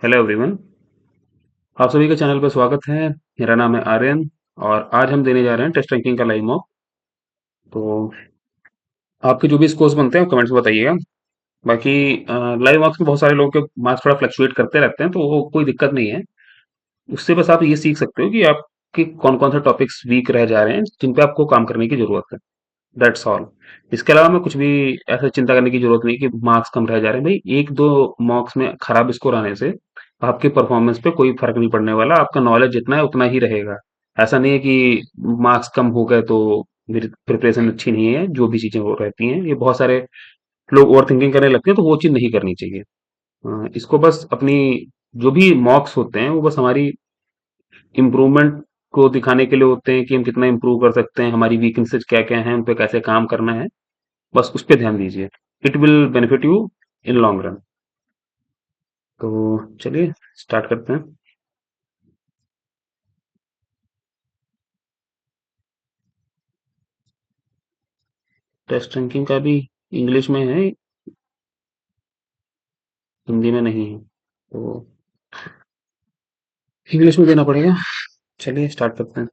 Hello everyone. आप सभी का चैनल पर स्वागत है। मेरा नाम है आर्यन और आज हम देने जा रहे हैं टेस्ट रैंकिंग का लाइव मॉक। तो आपके जो भी स्कोर्स बनते हैं कमेंट्स में बताइएगा। बाकी लाइव मॉक्स में बहुत सारे लोगों के मार्क्स थोड़ा फ्लक्चुएट करते रहते हैं, तो वो कोई दिक्कत नहीं है। उससे बस आप ये सीख सकते हो कि आपके कौन कौन से टॉपिक्स वीक रह जा रहे हैं जिन पे आपको काम करने की जरूरत है। That's all. इसके अलावा में कुछ भी ऐसा चिंता करने की जरूरत नहीं कि मार्क्स कम रह जा रहे हैं। भाई एक दो मार्क्स में खराब स्कोर आने से आपके परफॉर्मेंस पे कोई फर्क नहीं पड़ने वाला। आपका नॉलेज जितना है उतना ही रहेगा। ऐसा नहीं है कि मार्क्स कम हो गए तो मेरी प्रिपरेशन अच्छी नहीं है। जो भी चीजें हो रहती हैं, ये बहुत सारे लोग ओवर थिंकिंग करने लगते हैं, तो वो चीज नहीं करनी चाहिए। इसको बस अपनी जो भी मॉक्स होते हैं वो बस हमारी इम्प्रूवमेंट को दिखाने के लिए होते हैं कि हम कितना इम्प्रूव कर सकते हैं, हमारी वीकनेसेस क्या क्या हैं, उन पे कैसे काम करना है। बस उस पे ध्यान दीजिए। It will benefit you in long run. तो चलिए स्टार्ट करते हैं। टेस्ट रैंकिंग का भी इंग्लिश में है, हिंदी में नहीं है, तो इंग्लिश में देना पड़ेगा। चलिए स्टार्ट करते हैं।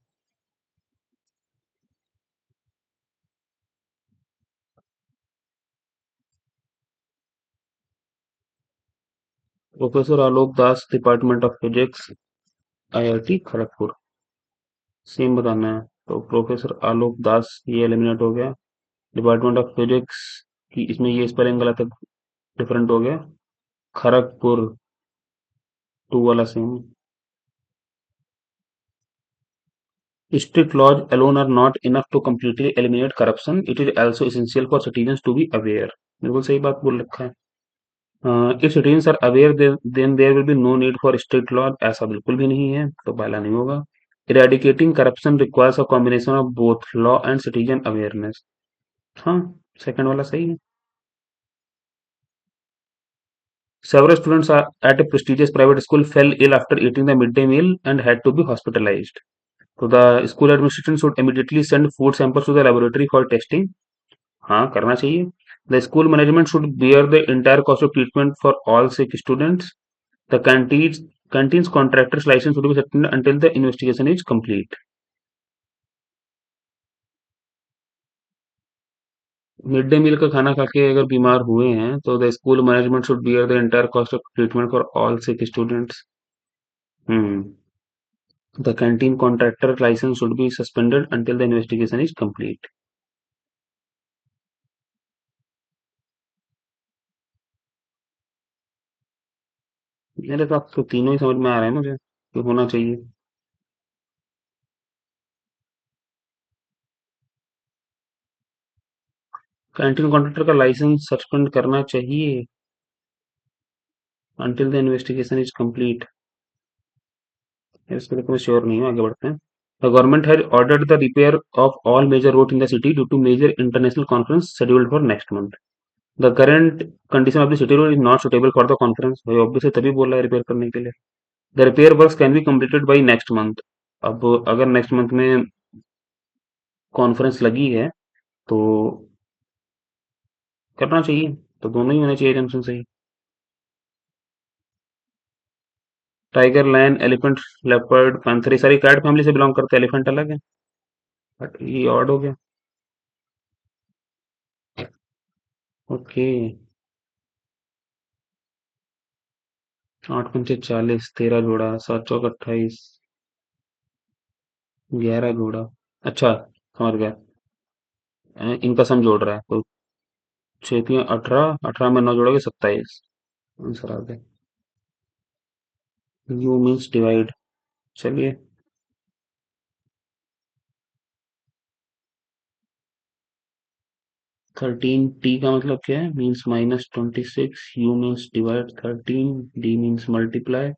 Professor Alok Das, department of physics, IIT Kharagpur. Same बताना है। तो प्रोफेसर आलोक दास ये एलिमिनेट हो गया। डिपार्टमेंट ऑफ फिजिक्स की इसमें ये स्पेलिंग गलत है, डिफरेंट हो गया। खड़गपुर टू वाला same. Strict laws alone are not enough to completely eliminate corruption. It is also essential for citizens to be aware. बिल्कुल सही बात बोल रखा है। If citizens are aware, then there will be no need for strict law. ऐसा बिल्कुल भी नहीं है, तो पहला नहीं होगा। Eradicating corruption requires a combination of both law and citizen awareness. हाँ, सेकंड वाला सही है। Several students at a prestigious private school fell ill after eating the midday meal and had to be hospitalized. So the school administration should immediately send food samples to the laboratory for testing. हाँ, करना चाहिए। The school management should bear the entire cost of treatment for all sick students. The canteens contractor's license should be suspended until the investigation is complete. Mid day meal का खाना खा के अगर बीमार हुए हैं तो the school management should bear the entire cost of treatment for all sick students. Hmm. The canteen contractor license should be suspended until the investigation is complete. मेरे हिसाब से तो तीनों ही समझ में आ रहे हैं मुझे कि होना चाहिए। कैंटीन कॉन्ट्रैक्टर का लाइसेंस सस्पेंड करना चाहिए until the investigation is complete। इसके लिए तो मैं श्योर नहीं हूँ, आगे बढ़ते हैं। The government has ordered the repair of all major road in the city due to major international conference scheduled for next month. The current condition of the city road is not suitable for the conference. भाई obviously तभी बोल रहा है repair करने के लिए। The repair works can be completed by next month. अब अगर नेक्स्ट मंथ में कॉन्फ्रेंस लगी है तो करना चाहिए। तो दोनों ही होने चाहिए जंक्शन सही। Tiger, lion, elephant, leopard, panther, ये सारी कैट फैमिली से बिलोंग करते हैं। एलिफेंट अलग है, बट ये ऑड हो गया। ओके। 8 पंचे 40, 13 जोड़ा, 7 चौक 28, 11 जोड़ा। अच्छा, समझ गया। इनका सम जोड़ रहा है तो 6 3 18, 18 में 9 जोड़ोगे 27। आंसर आ गया। U means divide. चलिए। 13 टी का मतलब क्या है? Means -26। U means divide 13। D means multiply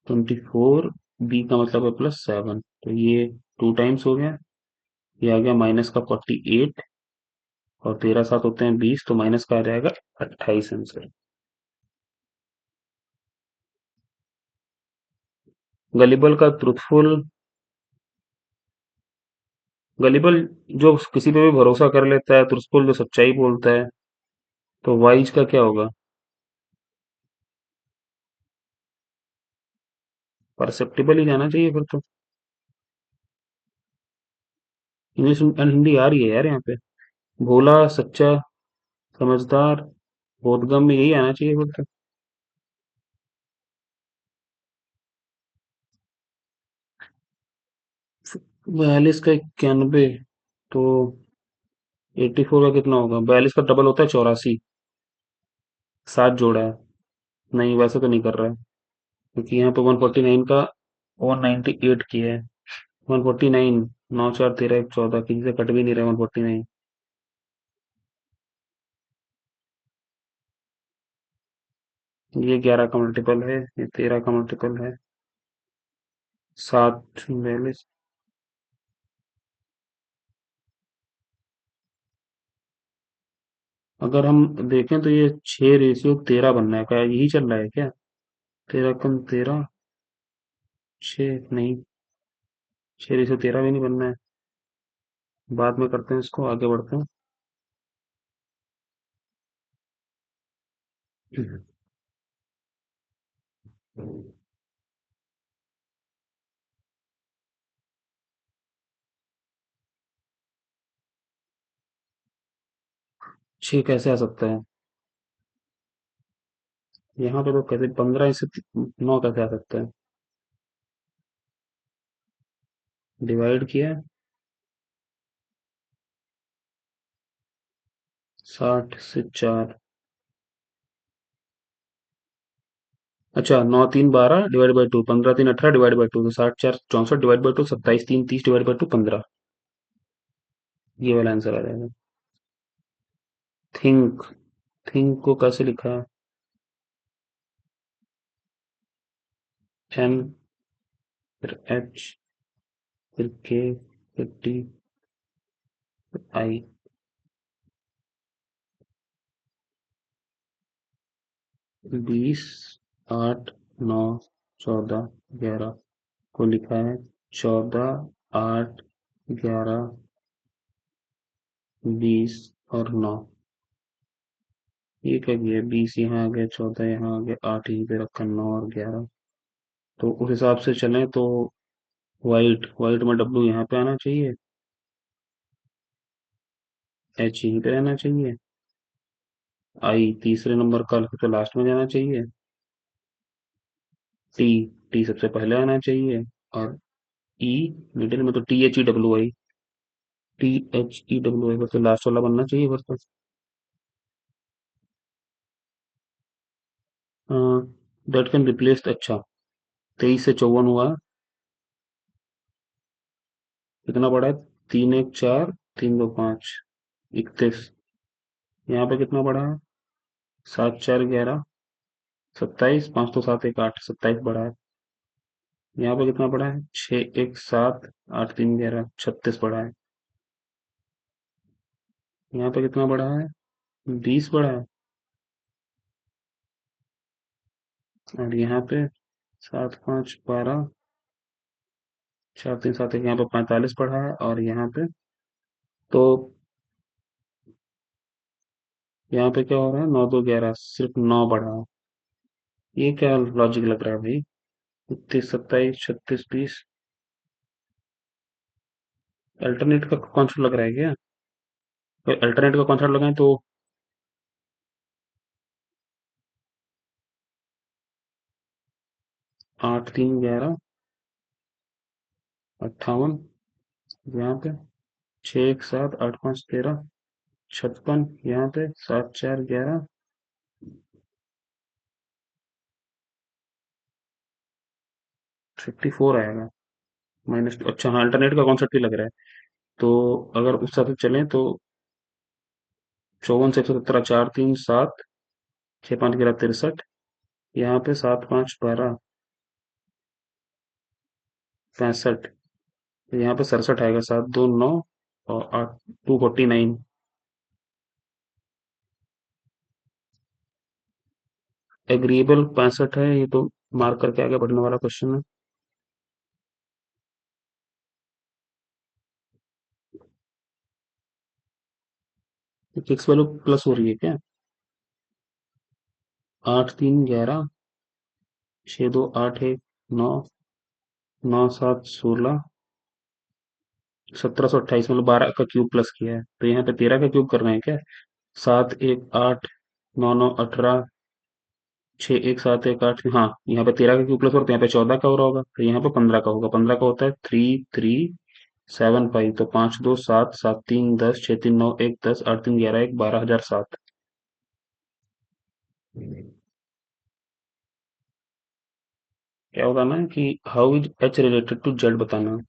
24। B का मतलब है +7। तो ये 2 टाइम्स हो गया। ये आ गया माइनस का 48। और 13 7 होते हैं 20, तो माइनस का आ जाएगा 28 आंसर। गलिबल का ट्रुथफुल। गलिबल जो किसी पे भी भरोसा कर लेता है, ट्रुथफुल जो सच्चाई बोलता है। तो वाइज का क्या होगा? परसेप्टेबल ही जाना चाहिए फिर तो। इंग्लिश एंड हिंदी आ रही है यार यहाँ पे। भोला, सच्चा, समझदार, बोधगम्य, यही आना चाहिए फिर तो। 42 का 91, तो 84 का कितना होगा? 42 का डबल होता है 84। 7 जोड़ा है। नहीं, वैसे तो नहीं कर रहा है, क्योंकि यहाँ पे 149 का 198 की है। 149, 9 4 13 1 14, किसी से कट भी नहीं रहा 149। ये 11 का मल्टीपल है, ये 13 का मल्टीपल है। 7 42। अगर हम देखें तो ये 6:13 बनना है, क्या यही चल रहा है क्या? 13 कम 13, 6 नहीं, 6:13 भी नहीं बनना है। बाद में करते हैं, इसको आगे बढ़ते हैं। छह कैसे आ सकता है? यहाँ पे तो कैसे 15 से 9 कैसे आ सकता है? डिवाइड किया, 60 से 4। अच्छा, 9 3 12 डिवाइड बाई 2, 15 3 18 डिवाइड बाई 2, तो 60 4 64 डिवाइड बाई 2, 27 3 30 डिवाइड बाई 2 15। ये वाला आंसर आ जाएगा। थिंक, थिंक को कैसे लिखा है? एम, फिर एच, फिर के, फिर टी, फिर आई। 20, 8, 9, 14, 11 को लिखा है 14, 8, 11, 20 और 9। ये क्या किया? 20 यहाँ आ गया, 14 यहाँ आ गया, 8 यहीं पे रखा, 9 और 11। तो उस हिसाब से चलें तो वाइट, वाइट में डब्लू यहाँ पे आना चाहिए, एच यहीं पे रहना चाहिए, आई तीसरे नंबर का तो लास्ट में जाना चाहिए, टी, टी सबसे पहले आना चाहिए, और ई मिडिल में, तो THEWI, THEWI बस लास्ट वाला बनना चाहिए बस बस। दैट कैन रिप्लेस, अच्छा। 23 से 54 हुआ, कितना पड़ा है? 3 1 4, 3 2 5, 31। यहाँ पे कितना पड़ा है? 7 4 11, 27, 5 2 7 1 8, 27 पड़ा है। यहाँ पे कितना पड़ा है? 6 1 7, 8 3 11, 36 पड़ा है। यहाँ पे कितना पड़ा है? 20 पड़ा है। और यहाँ पे 7 5 12, 4 3 7 1, यहाँ पे 45 पड़ा है, और यहाँ पे तो यहाँ पे क्या हो रहा है? 9 2 11, सिर्फ 9 पड़ा है। ये क्या लॉजिक लग रहा है भाई? 31 27 36 20। अल्टरनेट का कॉन्सेप्ट लग रहा है क्या? अल्टरनेट का कॉन्सेप्ट लगाएं तो 8 3 11, 58, यहाँ पे 6 1 7, 8 5 13, 56, यहाँ पे 7 4 11, 54 आएगा। माइनस, अच्छा हाँ, अल्टरनेट का कॉन्सेप्ट ही लग रहा है। तो अगर उस हिसाब से चलें तो 54 से 117, 4 3 7, 6 5 11 63, यहाँ पे 7 5 12, 65, तो यहाँ पे 67 आएगा, 7 2 9, और 8 249। एग्रीएबल 65 है, ये तो मार्क करके आगे बढ़ने वाला क्वेश्चन है। फिक्स वैल्यू प्लस हो रही है क्या? 8 3 11, 6 2 8 1 9, नौ सात 16, 1728 मतलब 12 का क्यूब प्लस किया है, तो यहाँ पे 13 का क्यूब कर रहे हैं क्या? 7 1 8, 9 9 18, 6 1 7 1 8, हाँ यहाँ पे 13 का क्यूब प्लस और यहाँ पे 14 का हो रहा होगा, तो यहाँ पे 15 का होगा। 15 का होता है 3 3 7 5, तो 5 2 7, 7 3 10, 6 3 9 1 10, 8 3 11 1, 12,007। क्या होगा ना कि how is H related to Z बताना है।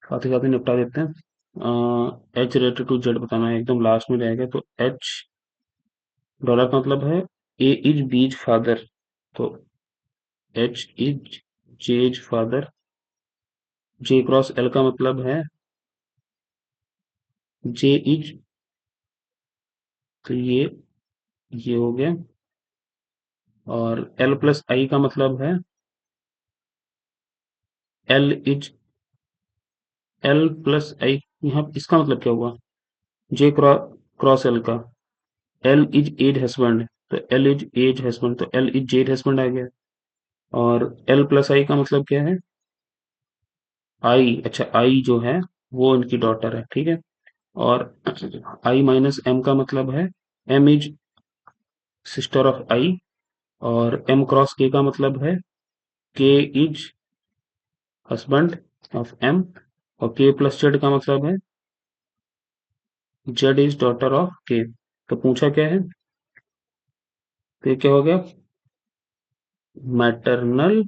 साथ ही साथ ही निपटा देते हैं। एच रिलेटेड टू जेड बताना है, एकदम लास्ट में रहेगा। तो एच डॉलर का मतलब है ए इज बीज फादर, तो H is J's father. J cross L का मतलब है जे इज, तो ये हो गया। और एल प्लस आई का मतलब है एल इज, एल प्लस आई, यहाँ इसका मतलब क्या हुआ? जे क्रॉस एल का एल इज एज हस्बैंड, तो एल इज एज हस्बैंड, तो एल इज जेड हस्बैंड आ गया। और एल प्लस आई का मतलब क्या है? आई, अच्छा आई जो है वो इनकी डॉटर है, ठीक है। और आई माइनस एम का मतलब है एम इज सिस्टर ऑफ आई। और एम क्रॉस के का मतलब है के इज हस्बैंड ऑफ एम। और के प्लस जेड का मतलब है जेड इज डॉटर ऑफ के। तो पूछा क्या है? तो ये क्या हो गया? मैटरनल,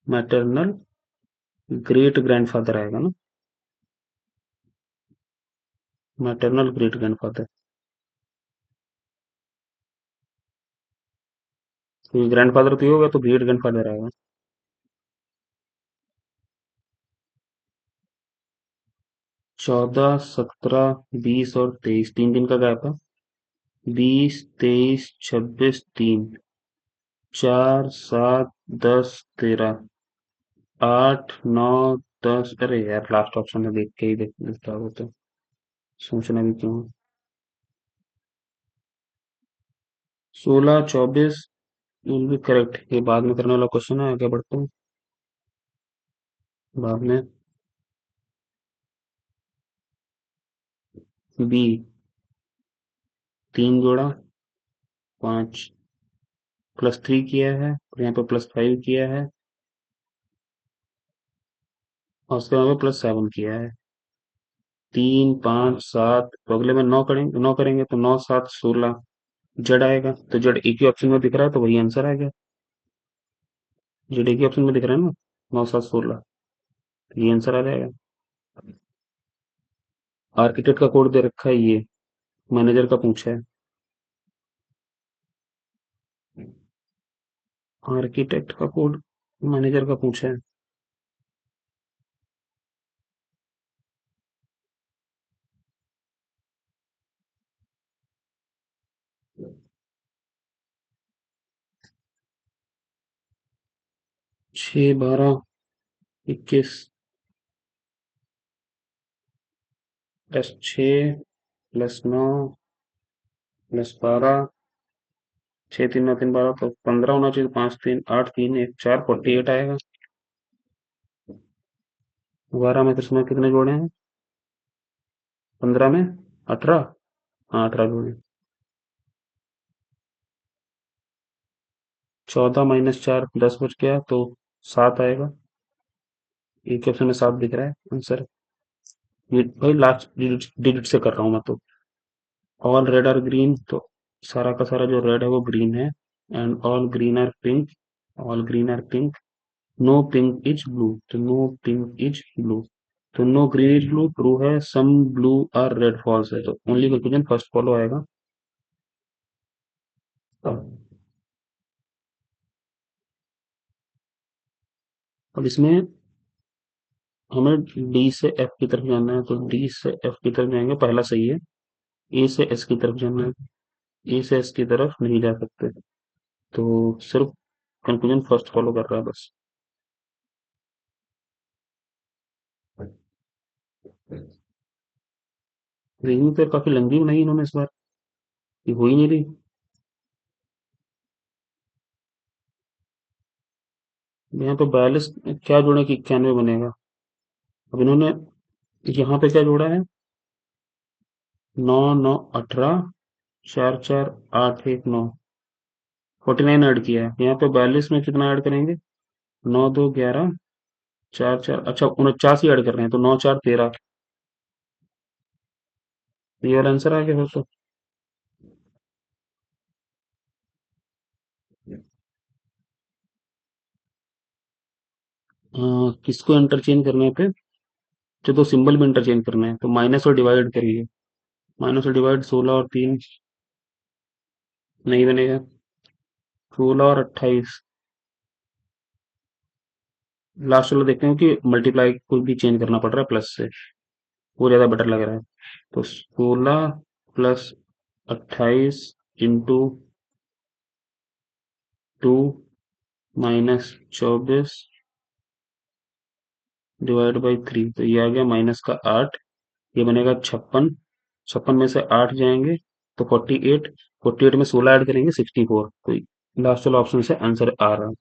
मैटरनल ग्रेट ग्रैंडफादर आएगा ना, मैटरनल ग्रेट ग्रैंडफादर। तो ग्रैंडफादर तो ये होगा, तो ग्रेट ग्रैंडफादर आएगा। 14 17 20 और 23, 3 दिन का गैप है। 20 23 26 3, 4 7 10 13, 8 9 10, अरे यार लास्ट ऑप्शन है, देख के ही देखता हो तो सोचना भी क्यों। 16 24 विल बी करेक्ट। ये बाद में करने वाला क्वेश्चन है, आगे बढ़ते हैं बाद में। बी 3 जोड़ा 5 +3 किया है, और यहाँ पे +5 किया है, और उसके बाद में +7 किया है। 3 5 7, तो अगले में 9 करेंगे तो 9 7 16 जेड आएगा। तो जेड एक ही ऑप्शन में दिख रहा है, तो वही आंसर आ गया। जेड एक ही ऑप्शन में दिख रहा है ना, 9 7 16, तो ये आंसर आ जाएगा। आर्किटेक्ट का कोड दे रखा है ये, मैनेजर का पूछा है। आर्किटेक्ट का कोड मैनेजर का पूछा है। 6 12 21 +6 +9 +12, 6 3 9 3 12, तो 15 होना चाहिए। 5 3 8 3 1 4, 48 आएगा। 12 में कृष्णा कितने जोड़े हैं? 15 में 18, हाँ 18 जोड़े। 14 - 4 10 बच गया, तो 7 आएगा। एक ऑप्शन में 7 दिख रहा है आंसर। ये भाई लास्ट डिजिट से कर रहा हूँ मैं तो। ऑल रेड आर ग्रीन, तो सारा का सारा जो रेड है वो ग्रीन है। And all green are pink, all green are pink. No pink is blue, तो नो पिंक इज ब्लू। तो no green is blue true है, some blue are red false है, तो ओनली कंक्लूजन फर्स्ट फॉलो आएगा। अब इसमें हमें D से एफ की तरफ जाना है, तो डी से एफ की तरफ जाएंगे, पहला सही है। ए से एस की तरफ जाना है, ए से एस की तरफ नहीं जा सकते, तो सिर्फ कंक्लूजन फर्स्ट फॉलो कर रहा है बस। रीजनिंग तो काफी लंबी बनाई इन्होंने इस बार, ये हो ही नहीं रही। यहाँ पे 42 क्या जोड़े कि 91 बनेगा। अब इन्होंने यहाँ पे क्या जोड़ा है, 9 9 18, 4 4 8 1 9, 49 ऐड किया है। यहाँ पे 42 में कितना ऐड करेंगे, 9 2 11, 4 4, अच्छा 49 ही ऐड कर रहे हैं, तो 9 4 13। ये वाला आंसर आ गया दोस्तों। किसको इंटरचेंज करने पे, जो तो सिंबल में इंटरचेंज करना है, तो माइनस और डिवाइड करिए। माइनस और डिवाइड, 16 और 3 नहीं बनेगा। 16 और 28, लास्ट वाला देखते हैं कि मल्टीप्लाई को भी चेंज करना पड़ रहा है प्लस से, वो ज्यादा बेटर लग रहा है। तो 16 + 28 इंटू 2 माइनस 24 डिवाइड बाई 3, तो ये आ गया माइनस का 8। ये बनेगा 56। 56 में से 8 जाएंगे तो 48। 48 में 16 ऐड करेंगे 64, तो लास्ट वाला ऑप्शन से आंसर आ रहा है।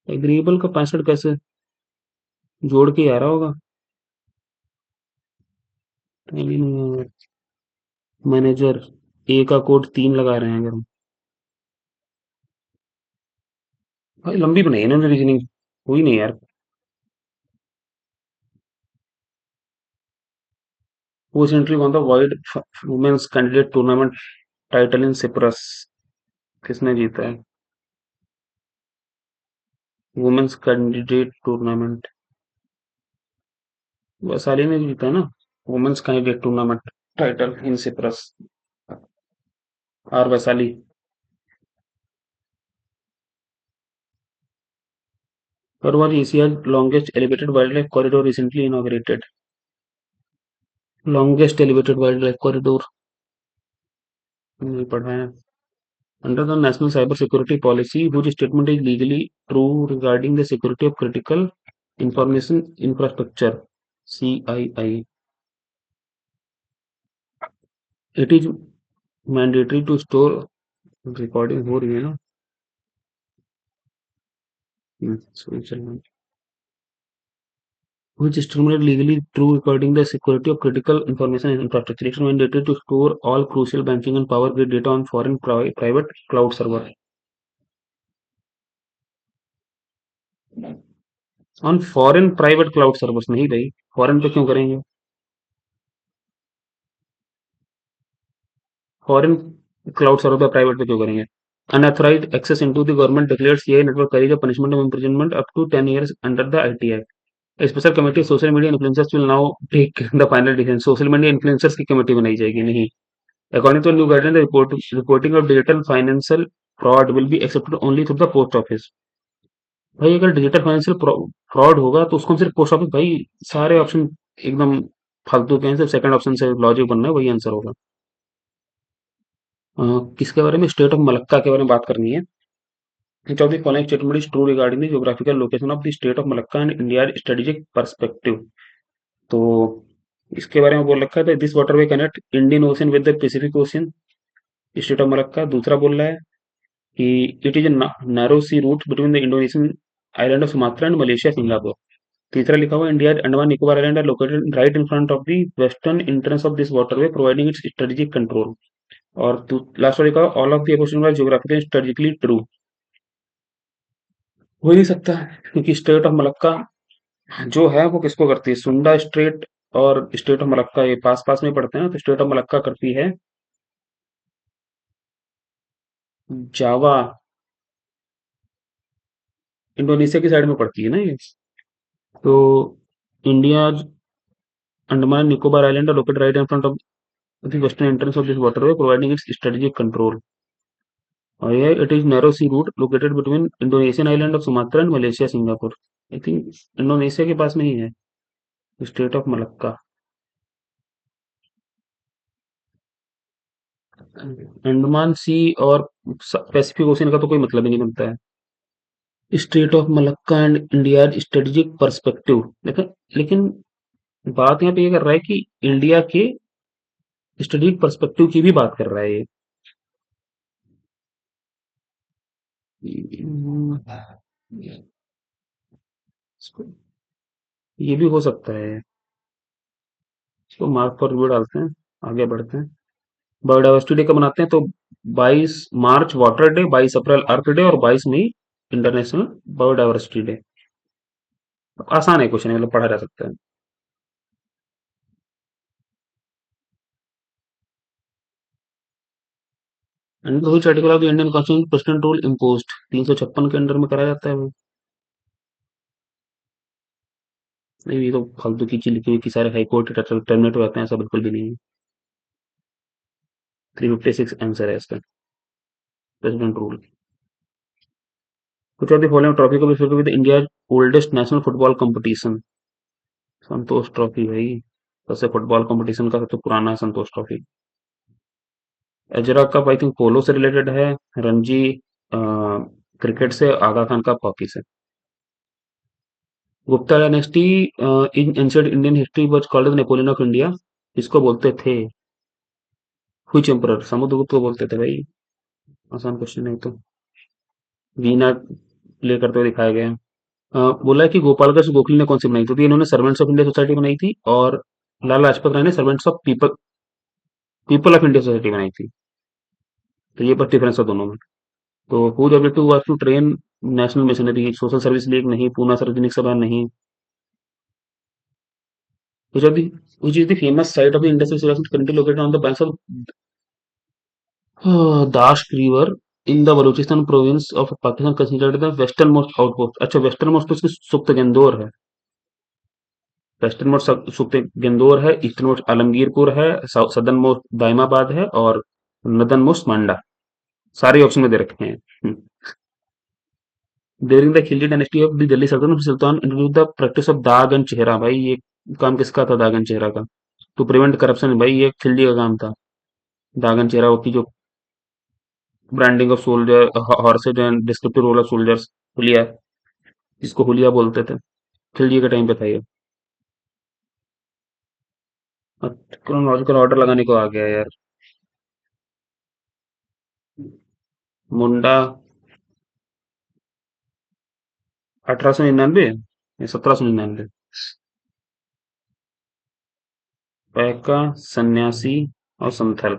एग्रीबल का 65 कैसे जोड़ के आ रहा होगा, मैनेजर ए का कोड 3 लगा रहे हैं अगर हम। भाई लंबी बनाई है इन्होंने रीजनिंग, हुई नहीं यार। वो recently won the world women's candidate tournament title in Cyprus, किसने जीता है, वुमेन्स कैंडिडेट टूर्नामेंट, वैशाली ने जीता है ना, women's candidate tournament title in Cyprus, R Vaishali. और was Asia's longest elevated wildlife corridor recently inaugurated? Longest elevated wildlife corridor नहीं पढ़ा है। Under the National Cyber Security Policy, whose statement is legally true regarding the security of critical information infrastructure? CII. It is mandatory to store recording हो रही है ना। सही चल रहा है। Which statement is legally true regarding the security of critical information infrastructure? It is mandatory to store all crucial banking and power grid data on foreign private cloud server. On foreign private cloud servers नहीं भाई, foreign पे क्यों करेंगे, foreign cloud server पे private पे क्यों करेंगे। Unauthorised access into the government declared CI network carries a punishment of imprisonment up to 10 years under the IT act. Special committee social media influencers will now take the final decision. Social media influencers की committee बनाई जाएगी नहीं। According to new guideline the reporting of digital financial fraud will be accepted only through the post office. भाई अगर digital financial fraud होगा तो उसको हम सिर्फ पोस्ट ऑफिस, भाई सारे ऑप्शन एकदम फालतू के हैं, सिर्फ सेकंड ऑप्शन से लॉजिक बनना है, वही आंसर होगा। किसके बारे में, स्टेट ऑफ मलक्का के बारे में बात करनी है। Which of the following statement is true regarding the geographical location of the strait of Malacca and India strategic perspective. तो इसके बारे में बोल रखा है, this waterway connect Indian Ocean with the Pacific Ocean, strait of Malacca. दूसरा बोल रहा है कि it is narrow sea route between the Indonesian island of Sumatra and Malaysia Singapore. तीसरा लिखा हुआ India Andaman Nicobar island are located right in front of the western entrance of this waterway providing its strategic control. और last वाला लिखा हुआ all of the question are geographically strategically true. हो ही नहीं सकता है, क्योंकि स्टेट ऑफ मलक्का जो है वो किसको करती है, सुंडा स्ट्रेट और स्टेट ऑफ मलक्का ये पास पास में पड़ते हैं ना, तो स्टेट ऑफ मलक्का करती है जावा, इंडोनेशिया की साइड में पड़ती है ना ये। तो India Andaman Nicobar island are located right in front of the western entrance of this waterway providing its strategic control. और ये it is narrow sea route located between Indonesian island of Sumatra and Malaysia Singapore. I think Indonesia के पास में ही है strait of Malacca. Andaman sea और Pacific ocean का तो कोई मतलब ही नहीं बनता है। Strait of Malacca and India strategic perspective, लेकिन लेकिन बात यहाँ पे ये कर रहा है कि इंडिया के स्ट्रेटेजिक पर्सपेक्टिव की भी बात कर रहा है ये। हम्म, इसको- ये भी हो सकता है। इसको मार्क फॉर रिव्यू डालते हैं, आगे बढ़ते हैं। बायोडाइवर्सिटी डे कब मनाते हैं? तो 22 मार्च वाटर डे, 22 अप्रैल अर्थ डे और 22 मई इंटरनेशनल बायोडाइवर्सिटी डे। आसान है क्वेश्चन, मतलब पढ़ा जा सकता है। Under which article of the Indian constitution president rule imposed? 356 के अंडर में करा जाता है वो। नहीं, ये तो फालतू की चीज लिखी हुई कि सारे हाई कोर्ट टर्मिनेट हो जाते हैं, ऐसा बिल्कुल भी नहीं है। 356 आंसर है इसका, प्रेसिडेंट रूल। कुछ ऑफ द फॉलोइंग ट्रॉफी को भी with India oldest national football competition? Santosh trophy भाई, सबसे फुटबॉल कंपटीशन का सबसे पुराना है Santosh trophy. Ezra cup I think polo से रिलेटेड है। रणजी क्रिकेट से, आगा खान कप हॉकी से। Gupta dynasty in ancient Indian history was called Napoleon of India. इसको बोलते थे हुइच एम्परर? समुद्रगुप्त को बोलते थे भाई। आसान क्वेश्चन है तो। वीना प्ले करते हुए दिखाया गया है। बोला है कि गोपालगंज गोखले ने कौन सी बनाई थी? तो ये इन्होंने सर्वेंट्स ऑफ इंडिया सोसाइटी बनाई थी, और लाला लाजपत राय ने servants of people people of India society बनाई थी। तो ये बस डिफरेंस है दोनों में। तो whose objective was to train national missionary, social service league नहीं, पूना सार्वजनिक सभा नहीं। which of the which is the famous site of the Indus Valley currently located on the banks of Dash river in the Balochistan province of Pakistan, considered the western most outpost? अच्छा, western most तो उसकी सुप्त गेंदोर है। Western most सुप्त गेंदोर है, eastern most Alamgirpur है, southern most Daimabad है, और नदर्न मोस्ट मांडा। सारे ऑप्शन में दे रखे हैं। During the Khilji dynasty of the Delhi सल्तनत, सुल्तान इंट्रोड्यूस द प्रैक्टिस ऑफ दागन चेहरा। भाई ये काम किसका था दागन चेहरा का? टू प्रिवेंट करप्शन, भाई ये खिलजी का काम था। दागन चेहरा की जो branding of soldier horses and descriptive roll of soldiers, हुलिया, इसको हुलिया बोलते थे। खिलजी के टाइम पे था ये। क्रोनोलॉजिकल ऑर्डर लगाने को आ गया यार। मुंडा 1899 या 1799? पैका, सन्यासी और संथल।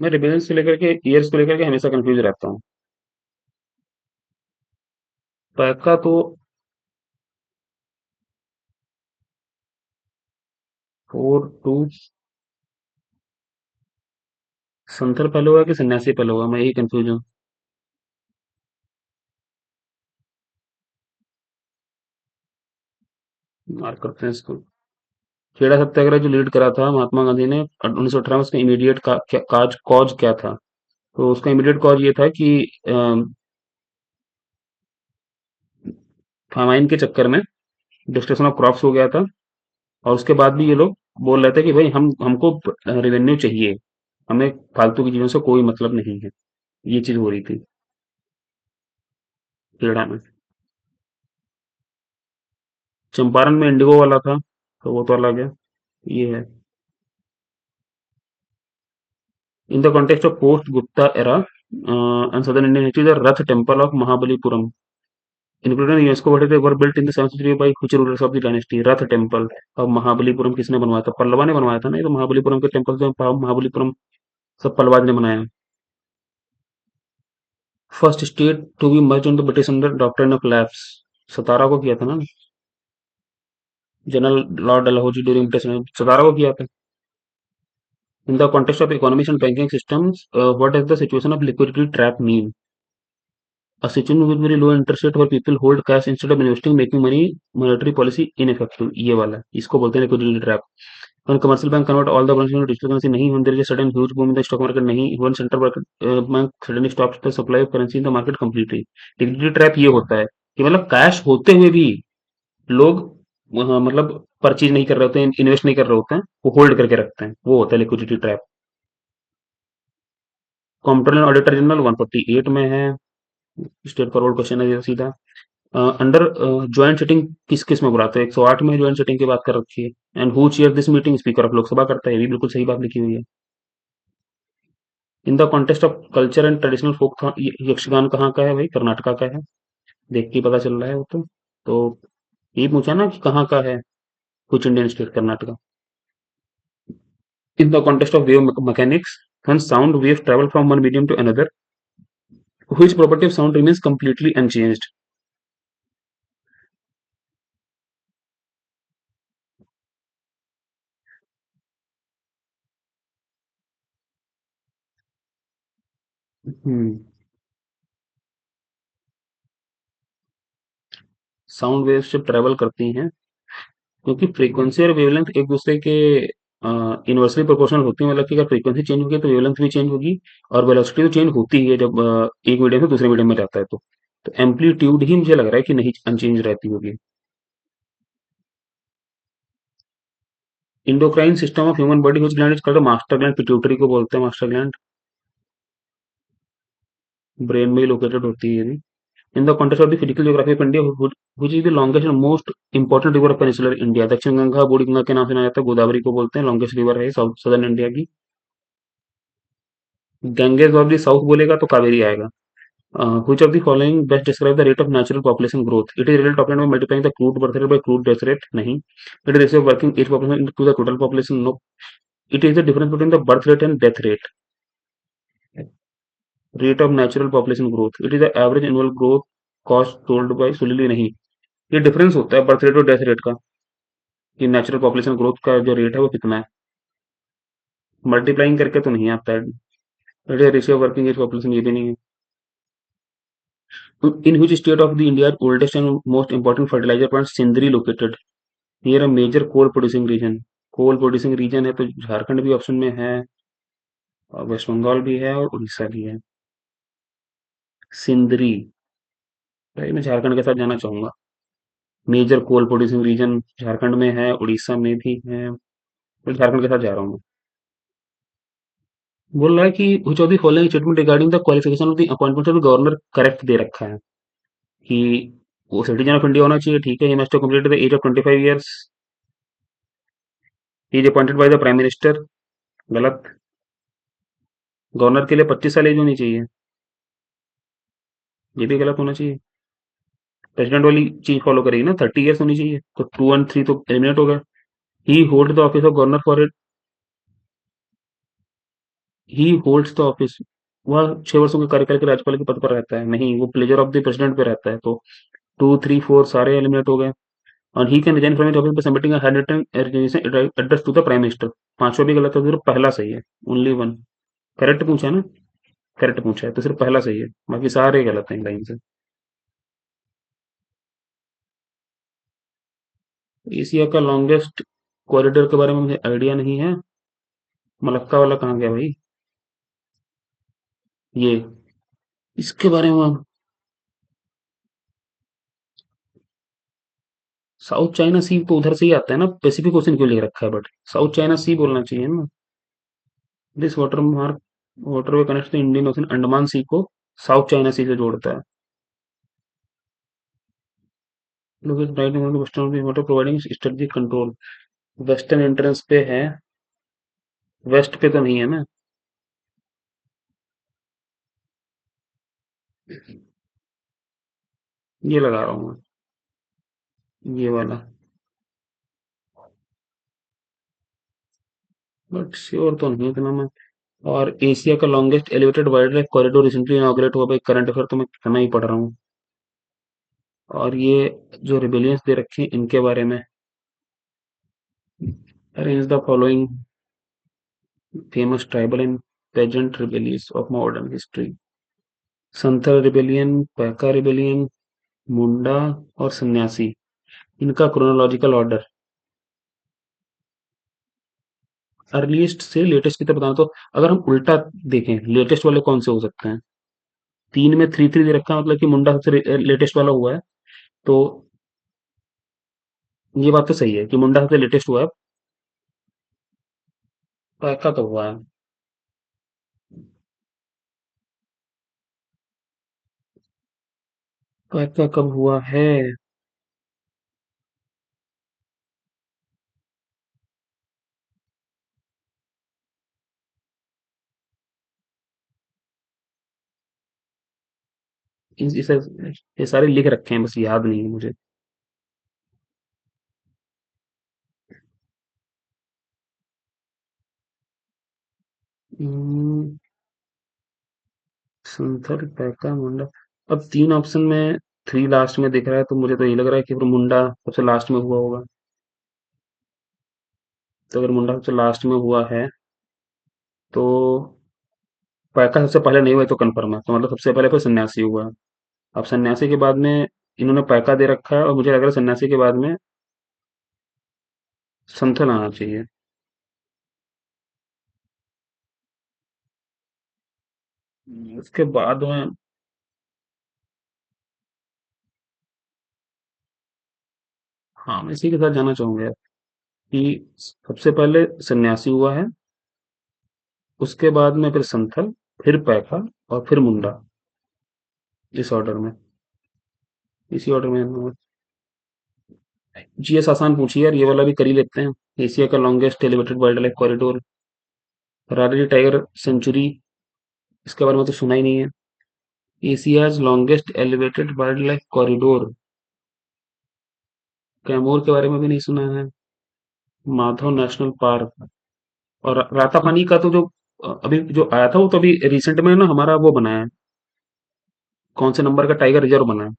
मैं रिबेलियन से लेकर के ईयर्स को लेकर के हमेशा कंफ्यूज रहता हूँ। पैका तो 42। संथल पहले हुआ कि सन्यासी पहले हुआ, मैं यही कंफ्यूज हूँ। मार्क करते हैं इसको। खेड़ा सत्याग्रह जो लीड करा था महात्मा गांधी ने 1918 में, उसका इमीडिएट काज कॉज क्या था? तो उसका इमीडिएट कॉज ये था कि फार्माइन के चक्कर में डिस्ट्रक्शन ऑफ क्रॉप्स हो गया था। और उसके बाद भी ये लोग बोल रहे थे कि भाई हमको रेवेन्यू चाहिए, हमें फालतू की चीजों से कोई मतलब नहीं है। ये चीज हो रही थी खेड़ा में। चंपारण में इंडिगो वाला था, तो वो तो अलग है। ये है। In the context of post Gupta era and southern Indian history, the Ratha temple of Mahabalipuram included UNESCO world heritage were built in the 7th century by which rulers of the dynasty? Ratha temple of Mahabalipuram किसने बनवाया था? पल्लवा ने बनवाया था ना। ये तो महाबलीपुरम के टेम्पल जो महाबलीपुरम सब पल्लवाज ने बनाया। First state to be merge in the British under doctrine of lapse, Satara को किया था ना। General lord Dalhousie during British, Satara को किया था। In the context of economics and banking systems, what is the situation of liquidity trap mean? A situation with very low interest rate where people hold cash instead of investing, making money, monetary policy ineffective। ये वाला इसको बोलते हैं liquidity trap। When commercial bank convert all the bonds into digital currency नहीं, when there is a sudden huge boom in the stock market नहीं, when central bank suddenly stops the supply of currency in the market completely। liquidity trap ये होता है कि मतलब cash होते हुए भी लोग मतलब परचेज नहीं कर रहे होते हैं, इन्वेस्ट नहीं कर रहे होते हैं, वो होल्ड करके रखते हैं, वो होता है liquidity trap. Comptroller auditor general 148 में है। स्ट्रेट फॉरवर्ड क्वेश्चन है ये सीधा। अंडर ज्वाइंट सिटिंग किस किस में बुलाते हैं? 108 में ज्वाइंट सिटिंग की बात कर रखी है। And who chair this meeting? Speaker of Lok Sabha करता है, ये भी बिल्कुल सही बात लिखी हुई है। In the contest of culture and traditional folk, Yakshagana कहाँ का है भाई? कर्नाटका का है। देख के ही पता चल रहा है वो तो ये पूछा ना कि कहाँ का है, कुछ Indian state Karnataka. In the contest of wave mechanics, when sound waves travel from one medium to another, which property of sound remains completely unchanged? Hmm sound waves जब ट्रेवल करती हैं, क्योंकि फ्रीक्वेंसी और वेवलेंथ एक दूसरे के इनवर्सली प्रोपोर्शनल होती है, मतलब कि अगर फ्रीक्वेंसी चेंज होगी तो वेवलेंथ भी चेंज होगी, और वेलोसिटी तो चेंज होती ही है जब एक मीडियम से दूसरे मीडियम में जाता है तो एम्पलीट्यूड ही मुझे लग रहा है कि नहीं अनचेंज रहती होगी। Endocrine system of human body which gland is called master gland? Pituitary को बोलते हैं मास्टर ग्लैंड। ब्रेन में ही लोकेटेड होती है ये भी। इन the context of the physical geography of India, which is the longest and most important river of peninsular India? दक्षिण गंगा, बूढ़ी गंगा के नाम से जाना जाता है, गोदावरी को बोलते हैं, लॉन्गेस्ट रिवर है साउथ सदर्न इंडिया की। गंगेज ऑफ द साउथ बोलेगा तो कावेरी आएगा। Which of the following best describe the rate of natural population growth? It is real top and multiplying the crude birth rate by crude death rate? नहीं। It is ratio of working age population to the total population? No. It is the difference between the birth rate and death rate? Rate of natural population growth, it is the average annual growth cost told by सुलिली? नहीं, ये difference होता है birth rate और death rate का, कि natural population growth का जो रेट है वो कितना है। मल्टीप्लाइंग करके तो नहीं आता है। Ratio of working age population ये भी नहीं है। In which state of the India oldest and most important fertiliser plant Sindri located? Near a major coal producing region. Coal producing region है तो झारखंड भी ऑप्शन में है, और वेस्ट बंगाल भी है, और उड़ीसा भी है। सिंदरी, भाई मैं झारखंड के साथ जाना चाहूंगा। Major coal producing region Jharkhand में है, उड़ीसा में भी है, तो झारखंड के साथ जा रहा हूँ मैं। बोल रहा है कि which of the following statement regarding the qualification of the appointment of the governor correct दे रखा है, कि वो सिटीजन ऑफ इंडिया होना चाहिए, ठीक है, he must complete the age of 25 years, he is appointed by the prime minister, गलत। गवर्नर के लिए 25 साल एज होनी चाहिए, ये भी गलत होना चाहिए। प्रेसिडेंट वाली चीज फॉलो करेगी ना, 30 ईयर्स होनी चाहिए, तो 2 और 3 तो एलिमिनेट हो गया। He hold the office of governor for, he holds the office, वह 6 वर्षों के कार्यकाल के राज्यपाल के पद पर रहता है, नहीं, वो प्लेजर ऑफ द प्रेसिडेंट पे रहता है, तो 2, 3, 4 सारे एलिमिनेट हो गए। और he can resign from his office by submitting a hand written resignation address to the prime minister. पांचवा भी गलत है, तो सिर्फ पहला सही है, ओनली वन। करेक्ट पूछा है ना? करेक्ट पूछा है तो सिर्फ पहला सही है, बाकी सारे गलत हैं लाइन से। एशिया का लॉन्गेस्ट कॉरिडोर के बारे में मुझे आइडिया नहीं है। मलक्का वाला कहाँ गया भाई? ये, इसके बारे में साउथ चाइना सी तो उधर से ही आता है ना, पैसिफिक ओशन क्यों लिख रखा है? बट साउथ चाइना सी बोलना चाहिए ना। This water mark waterway connect the Indian ocean Andaman sea को साउथ चाइना सी से जोड़ता है। लोग right western water providing strategic control, western entrance पे है, वेस्ट पे तो नहीं है ना। ये लगा रहा हूँ मैं, ये वाला, बट श्योर तो नहीं इतना मैं। और एशिया का longest elevated wild life corridor recently inaugurate हुआ भाई, करंट अफेयर तो मैं कितना ही पढ़ रहा हूँ। और ये जो रिबिलियंस दे रखे हैं इनके बारे में, arrange the following famous tribal and peasant rebellions of modern history. Santhal rebellion, Paika rebellion, Munda और सन्यासी, इनका क्रोनोलॉजिकल ऑर्डर अर्लीस्ट से लेटेस्ट की तरफ बताना, तो अगर हम उल्टा देखें लेटेस्ट वाले कौन से हो सकते हैं? 3 में 3 3 दे रखा है, मतलब कि मुंडा सबसे लेटेस्ट वाला हुआ है, तो ये बात तो सही है कि मुंडा सबसे लेटेस्ट हुआ है। पैका तो हुआ है। पैका कब हुआ है? इसे ये सारे लिख रखे हैं, बस याद नहीं है मुझे। हम्म, संथर, पैका, मुंडा। अब तीन ऑप्शन में थ्री लास्ट में दिख रहा है, तो मुझे तो ये लग रहा है कि फिर मुंडा सबसे लास्ट में हुआ होगा। तो अगर मुंडा सबसे लास्ट में हुआ है, तो पैका सबसे पहले नहीं हुआ, तो कंफर्म है, तो मतलब सबसे पहले फिर सन्यासी हुआ है। अब सन्यासी के बाद में इन्होंने पैका दे रखा है, और मुझे लग रहा है सन्यासी के बाद में संथल आना चाहिए। उसके बाद में, हाँ, मैं इसी के साथ जाना चाहूंगा यार, कि सबसे पहले सन्यासी हुआ है, उसके बाद में फिर संथल, फिर पैका, और फिर मुंडा। इस ऑर्डर में, इसी ऑर्डर में। जीएस आसान पूछिए यार, ये वाला भी कर ही लेते हैं। एशिया का longest elevated wild life corridor, रारी टाइगर सेंचुरी, इसके बारे में तो सुना ही नहीं है। Asia's longest elevated wild life corridor, Kaimur के बारे में भी नहीं सुना है। माधव नेशनल पार्क, और रातापानी का तो जो अभी जो आया था, वो तो अभी रिसेंट में ना हमारा वो बना है, कौन से नंबर का टाइगर रिजर्व बना है।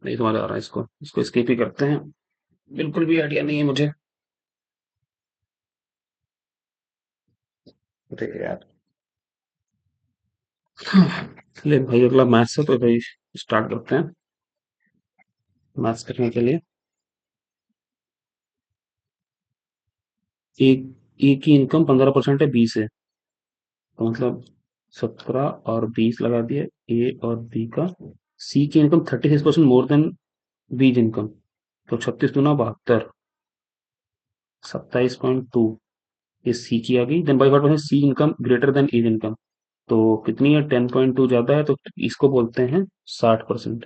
नहीं समझ आ रहा है, इसको इसको स्किप ही करते हैं। बिल्कुल भी आइडिया नहीं है मुझे। अरे यार। चलिए भाई, अगला मैथ्स है, तो भाई स्टार्ट करते हैं मैथ्स करने के लिए। एक ए की इनकम 15% है, बी से, तो मतलब 17 और 20 लगा दिए, ए और बी का। सी की इनकम 36% मोर देन बीज इनकम, तो 36 दूना 72, 27.2, ये सी की आ गई। Then by what C income greater than A's income, तो कितनी है? 10.2 ज्यादा है, तो इसको बोलते हैं 60%।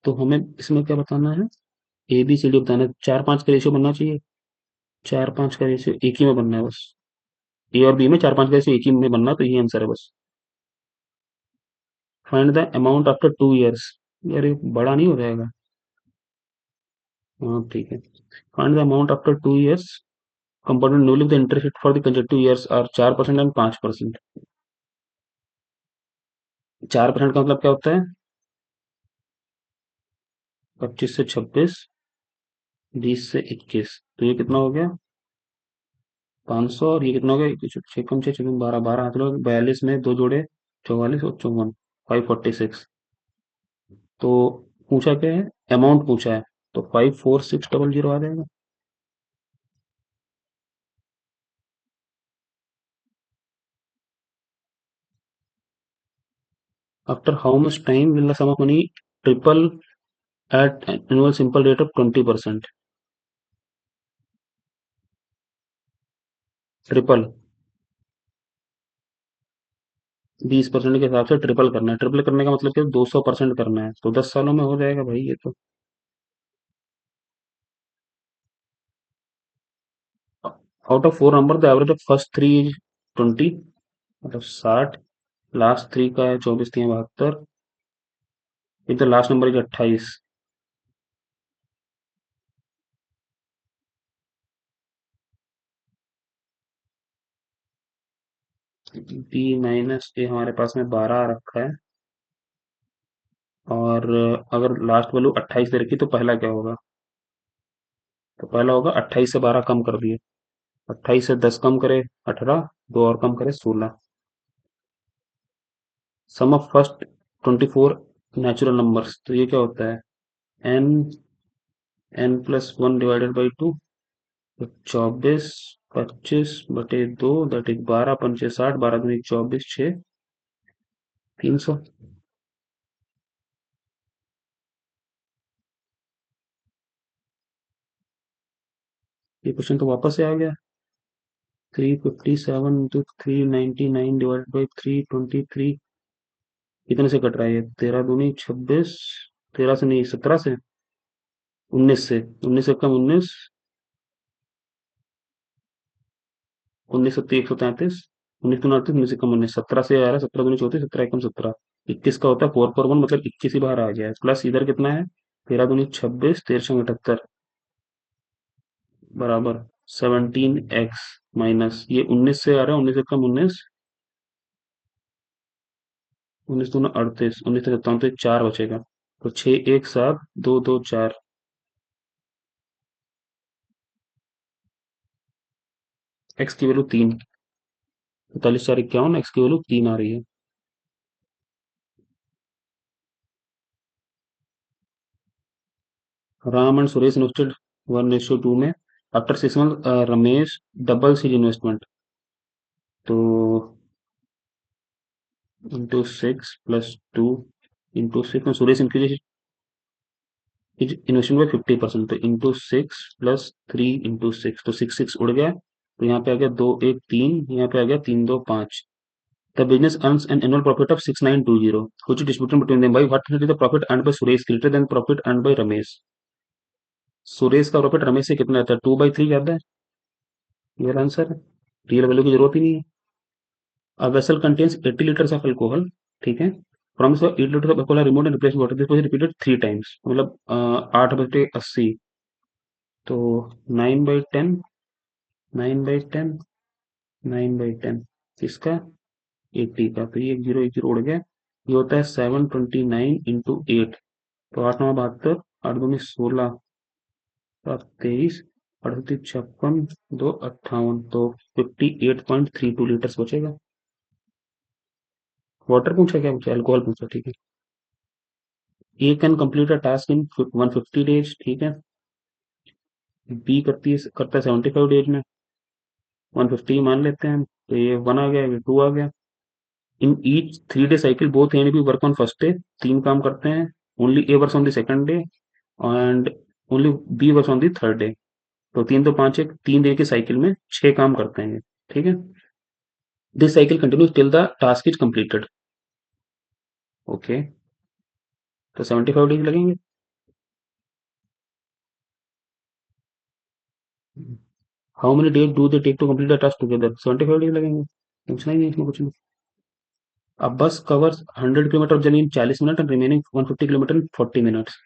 तो हमें इसमें क्या बताना है? ए बी सी डी बताना है, 4-5 का रेशियो बनना चाहिए। 4-5 का रेशियो एक ही में बनना है बस। ए और बी में 4-5 का रेशियो एक ही में बनना, तो ये आंसर है बस। Find the amount after 2 years, यार ये बड़ा नहीं हो जाएगा? हाँ ठीक है। Find the amount after 2 years, compounded annually, the interest rate for the consecutive years are 4% and 5%। 4% का मतलब क्या होता है? 25 से 26, 20 से 21, तो ये कितना हो गया? 500, और ये कितना हो गया? छः कम, छः छः 12, 12 हाथ लोग 42 में दो जोड़े, 44 और 54, 546। तो पूछा क्या है? अमाउंट पूछा है, तो 54600 आ जाएगा। After how much time will the sum of money triple at annual simple rate of 20%? Triple, 20% के हिसाब से ट्रिपल करना है। ट्रिपल करने का मतलब क्या? 200% करना है, तो 10 सालों में हो जाएगा भाई ये तो। Out of four number, the average of first three is 20, मतलब 60। लास्ट थ्री का है 24 3 72, फिर the last number is 28। B minus A हमारे पास में 12 आ रखा है, और अगर लास्ट वैल्यू 28 दे रखी, तो पहला क्या होगा? तो पहला होगा 28 से 12 कम कर दिए, 28 से 10 कम करे 18, दो और कम करे 16। सम ऑफ फर्स्ट 24 नेचुरल नंबर्स, तो ये क्या होता है? एन, n+1/2, तो 24 25/2, दैट इज 12 5 60, 12 दूनी 24, 6, 300। ये क्वेश्चन तो वापस से आ गया। 357 इंटू 399 डिवाइडेड बाई 323, कितने से कट रहा है ये? 13 दूनी 26, 13 से नहीं, 17 से, 19 से, 19 से कम 19, 19 सत्ती 133, 19 दूनी 38, 19 से कम 19, 17 से आ रहा है, 17 दूनी 34, 17 एकम 17, 21 का होता है 4 पर 1, मतलब 21 ही बाहर आ गया है, प्लस इधर कितना है? 13 दूनी 26, 13 बराबर 17x माइनस ये 19 से आ रहा है, 19 से कम 19, 19 दूना 38, 19 से 57, तो 4 बचेगा, तो 6 1 7 2 2 4, एक्स की वैल्यू 3, 45 4 51, एक्स की वैल्यू 3 आ रही है। राम एंड सुरेश इन्वेस्टेड 1:2 में, after 6 month Ramesh doubles his investment, तो इंटू 6 + 2 इंटू 6 में Suresh increase his investment by 50%, तो इंटू 6 + 3 इंटू 6, तो 6 उड़ गया, तो यहाँ पे आ गया 2 1 3, यहाँ पे आ गया 3 2 5। The business earns an annual profit of 6920, which is distributed between them by what percentage is the profit earned by Suresh greater than profit earned by Ramesh? Suresh का प्रॉफिट रमेश से कितना रहता है? 2/3 ज्यादा है, ये आंसर है। रियल वैल्यू की जरूरत ही नहीं है। A vessel contains 80 liters of alcohol, ठीक है, from this 8 liters of alcohol are removed and replaced with water, this was repeated 3 times, मतलब 8/80, तो 9/10, 9/10, 9/10 किसका? 80 का, तो ये 1 0 उड़ गया, ये होता है 729 × 8, तो 8 9 72, 8 दूनी 16, 7 23, 38 56, 2 58, तो 58.32 लीटर्स बचेगा। वाटर पूछा, क्या पूछा? अल्कोहल पूछा, ठीक है। A can complete a task in 150 days, ठीक है। बी करता है 75 डेज में, 150 मान लेते हैं, तो ये 1 आ गया, ये 2 आ गया। In each 3 day cycle both and B work on first day, 3 काम करते हैं, only A work on the second day and only B work on the third day, तो 3 2 5 एक 3 दिन की साइकिल में 6 काम करते हैं, ठीक है। This cycle continues till the task is completed, okay, तो 75 डेज लगेंगे। How many days do they take to complete the task together? 75 days लगेंगे, पूछना ही नहीं इसमें कुछ नहीं। अब bus covers 100 kilometre journey in 40 minute and remaining 150 kilometre in 40 minutes,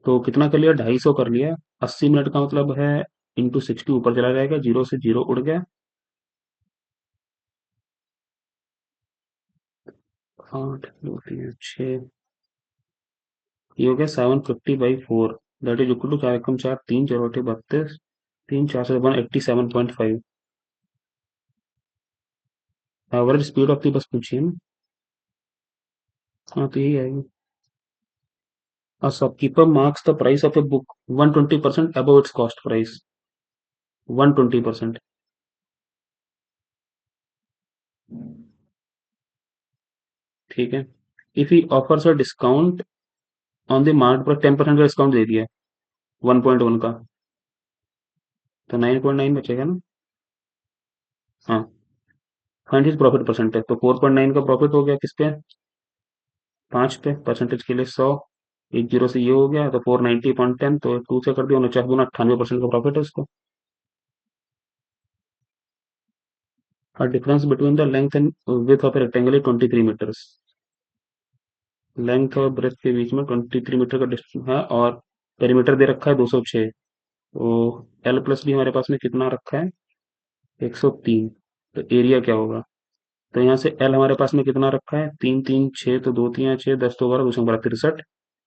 तो कितना कर लिया? 250 कर लिया, 80 मिनट का मतलब है इंटू 60 ऊपर चला जाएगा, 0 से 0 उड़ गया, 8 2 3 6, ये हो गया 750/4, दैट इज इक्वल टू 4 × 4 3 4 32, 3 4 से 187.5। Average speed of the bus पूछिए ना, हाँ तो यही आएगी। A shopkeeper marks the price of a book 120% above its cost price, 120%, ठीक है। If he offers a discount on the market पर 10% का डिस्काउंट दे दिया 1.1 का, तो 9.9 बचेगा ना, हाँ। फाइंड हिज प्रॉफिट परसेंटेज, तो 4.9 का प्रॉफिट हो गया किस पे? 5 पे, परसेंटेज के लिए 100, एक जीरो से ये हो गया, तो 490.10, तो 2 से कर दिया 49 98% का प्रॉफिट है उसको। Difference between the length and width of rectangle is 23 metres, length और ब्रेथ के बीच में 23 मीटर का डिस्टेंस है, और पेरीमीटर दे रखा है 206, तो एल प्लस बी हमारे पास में कितना रखा है? 103, तो एरिया क्या होगा? तो यहाँ से एल हमारे पास में कितना रखा है? 3 3 6, तो 2 3 6, 10 तो 12, 2 63,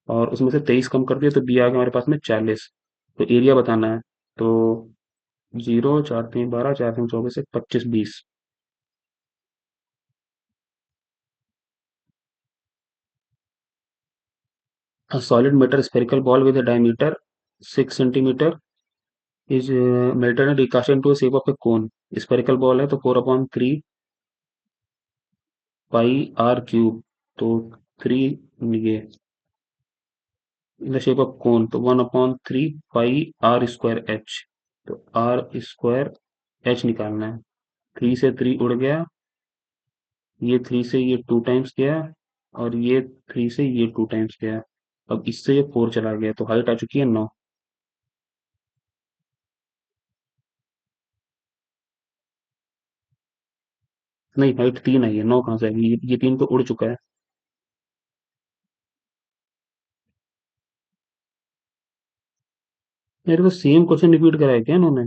और उसमें से 23 कम कर दिया, तो बी आ गया हमारे पास में 40, तो एरिया बताना है, तो 0 4 3 12, 4 3 24, 25 20। A solid metal spherical ball with a diameter 6 centimeter is melted and recast into a shape of a cone. Spherical ball है, तो 4/3 pi r cube, तो 3 ये in the shape of cone, तो 1/3 pi r square h, तो are square H निकालना है। 3 से 3 उड़ गया, ये 3 से ये 2 टाइम्स गया, और ये 3 से ये 2 टाइम्स गया। अब इससे ये 4 चला गया, तो हाइट आ चुकी है 9। नहीं, हाइट 3 आई है, 9 कहाँ से आएगी? ये 3 तो उड़ चुका है। मेरे को सेम क्वेश्चन रिपीट कराया क्या इन्होंने?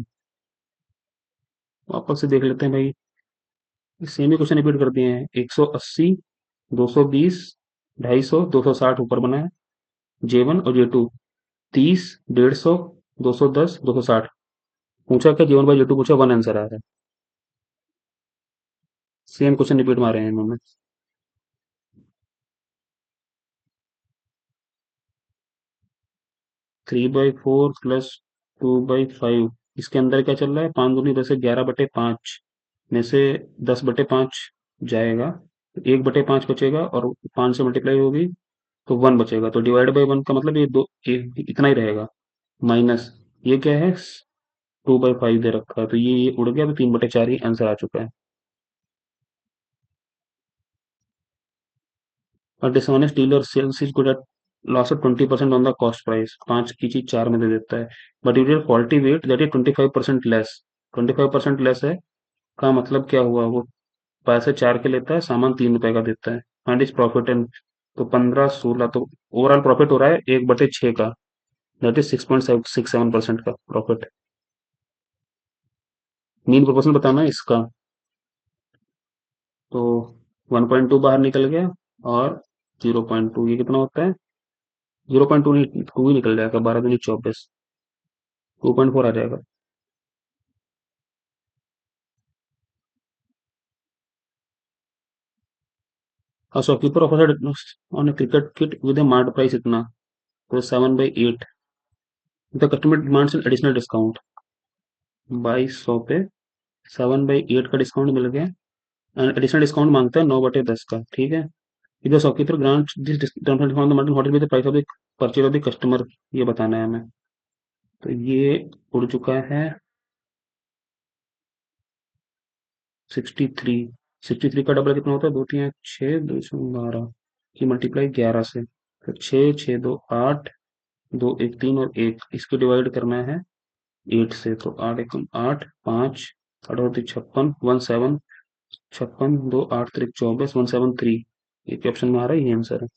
वापस से देख लेते हैं भाई। सेम ही क्वेश्चन रिपीट कर दिए हैं। 180, 220, 250, 260 ऊपर बना है, J1 और J2। 30, 150, 210, 260। पूछा क्या? J1 बाई J2 पूछा, वन आंसर आ रहा है। सेम क्वेश्चन रिपीट मारे हैं इन्होंने। 3/4 प्लस 2/5, इसके अंदर क्या चल रहा है? 5 दूनी 10 है, 11/5 में से 10/5 जाएगा, 1/5 बचेगा, और 5 से मल्टीप्लाई होगी तो 1 बचेगा। तो डिवाइड बाई 1 का मतलब ये दो इतना ही रहेगा। माइनस ये क्या है? 2/5 दे रखा है, तो ये उड़ गया, तो 3/4 ही आंसर आ चुका है। A dishonest dealer sells his good at loss of 20% on the cost price। 5 की चीज 4 में दे देता है, but you did faulty weight that is 25% less. 25% less है का मतलब क्या हुआ? वो पैसे 4 के लेता है, सामान 3 रुपए का देता है। फाइंड इज प्रॉफिट एंड, तो 15, 16, तो ओवरऑल प्रॉफिट हो रहा है 1/6 का, दैट इज 6.67% का प्रॉफिट। मीन प्रोपोर्शन बताना है इसका। तो 1.2 बाहर निकल गया, और 0.2, ये कितना होता है? 0.2 नहीं, 2 ही निकल जाएगा, 12 दूनी 24, 2.4 आ जाएगा। A shopkeeper offered on a cricket kit with a marked price इतना, तो 7/8। The customer demands an additional discount। 2200 पे 7/8 का डिस्काउंट मिल गया, एंड एडिशनल डिस्काउंट मांगता है 9/10 का। ठीक है। If the shopkeeper grant this discount on the margin, what will be the price of the purchase of the customer, ये बताना है हमें। तो ये उड़ चुका है 63। 63 का डबल कितना होता है? 2 3 6, 212 की मल्टीप्लाई 11 से, तो 6 6 2 8, 2 1 3 और 1, इसको डिवाइड करना है 8 से, तो 8 एकम 8, 5, 8 56, 17, 56, 2 8 3 24, 173। एक ऑप्शन में आ रहा है, ये आंसर है।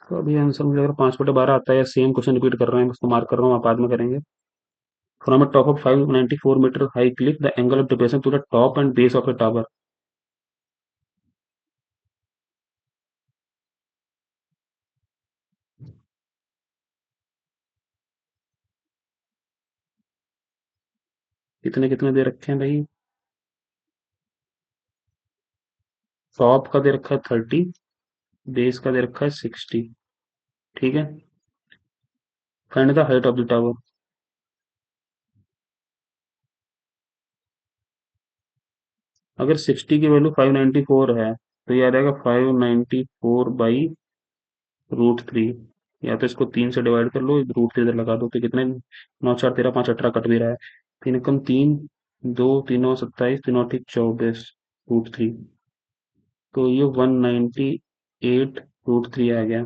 तो अभी आंसर मुझे अगर 5/12 आता है, या सेम क्वेश्चन रिपीट कर रहे हैं, उसको मार्क कर रहा हूँ, आप बाद में करेंगे। From a top of 594 metre high cliff, the angle of depression to the top and base of a tower. कितने कितने दे रखे हैं भाई? टॉप का दे रखा है 30, बेस का दे रखा है 60। ठीक है। Find the height of the tower. अगर 60 की वैल्यू 594 है, तो ये आ जाएगा 594/√3। या तो इसको 3 से डिवाइड कर लो, √3 इधर लगा दो, तो कितने? 9 4 13 5 18, कट भी रहा है। 3 एकम 3, 2 3 27, 3 और 27, √3। तो ये 198/√3 आ गया।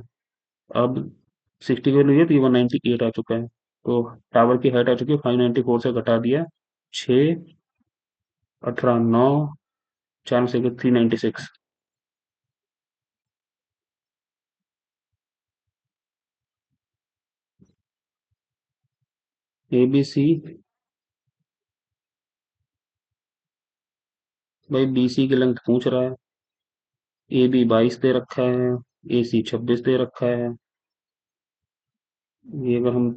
अब 60 की वैल्यू है, तो ये 198 आ चुका है। तो टावर की हाइट आ चुकी है, 594 से घटा दिया 6, 18, 9, 4 से 396। ए बी सी, भाई बी सी की लेंथ पूछ रहा है। ए बी 22 दे रखा है, ए सी 26 दे रखा है। ये अगर हम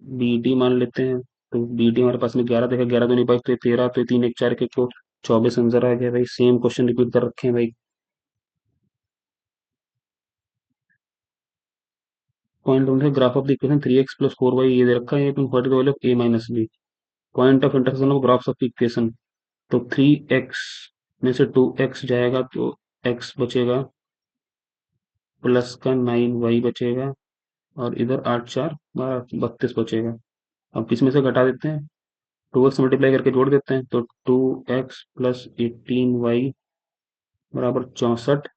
बी डी मान लेते हैं, तो बी डी हमारे पास में 11 देखा, 11 दूनी 22, तो 13, तो 3 1 4 के को 24 आंसर आ गया भाई। सेम क्वेश्चन रिपीट कर रखे हैं भाई। पॉइंट ढूंढे, graph of the equation 3x plus 4y, ये दे रखा है, what is the value of a minus b। Point of intersection of graphs of equation, तो 3x में से 2x जाएगा तो x बचेगा, प्लस का 9y बचेगा, और इधर 8 4 12 32 बचेगा। अब किसमें से घटा देते हैं, 2x मल्टीप्लाई करके जोड़ देते हैं, तो 2x प्लस 18y बराबर 64,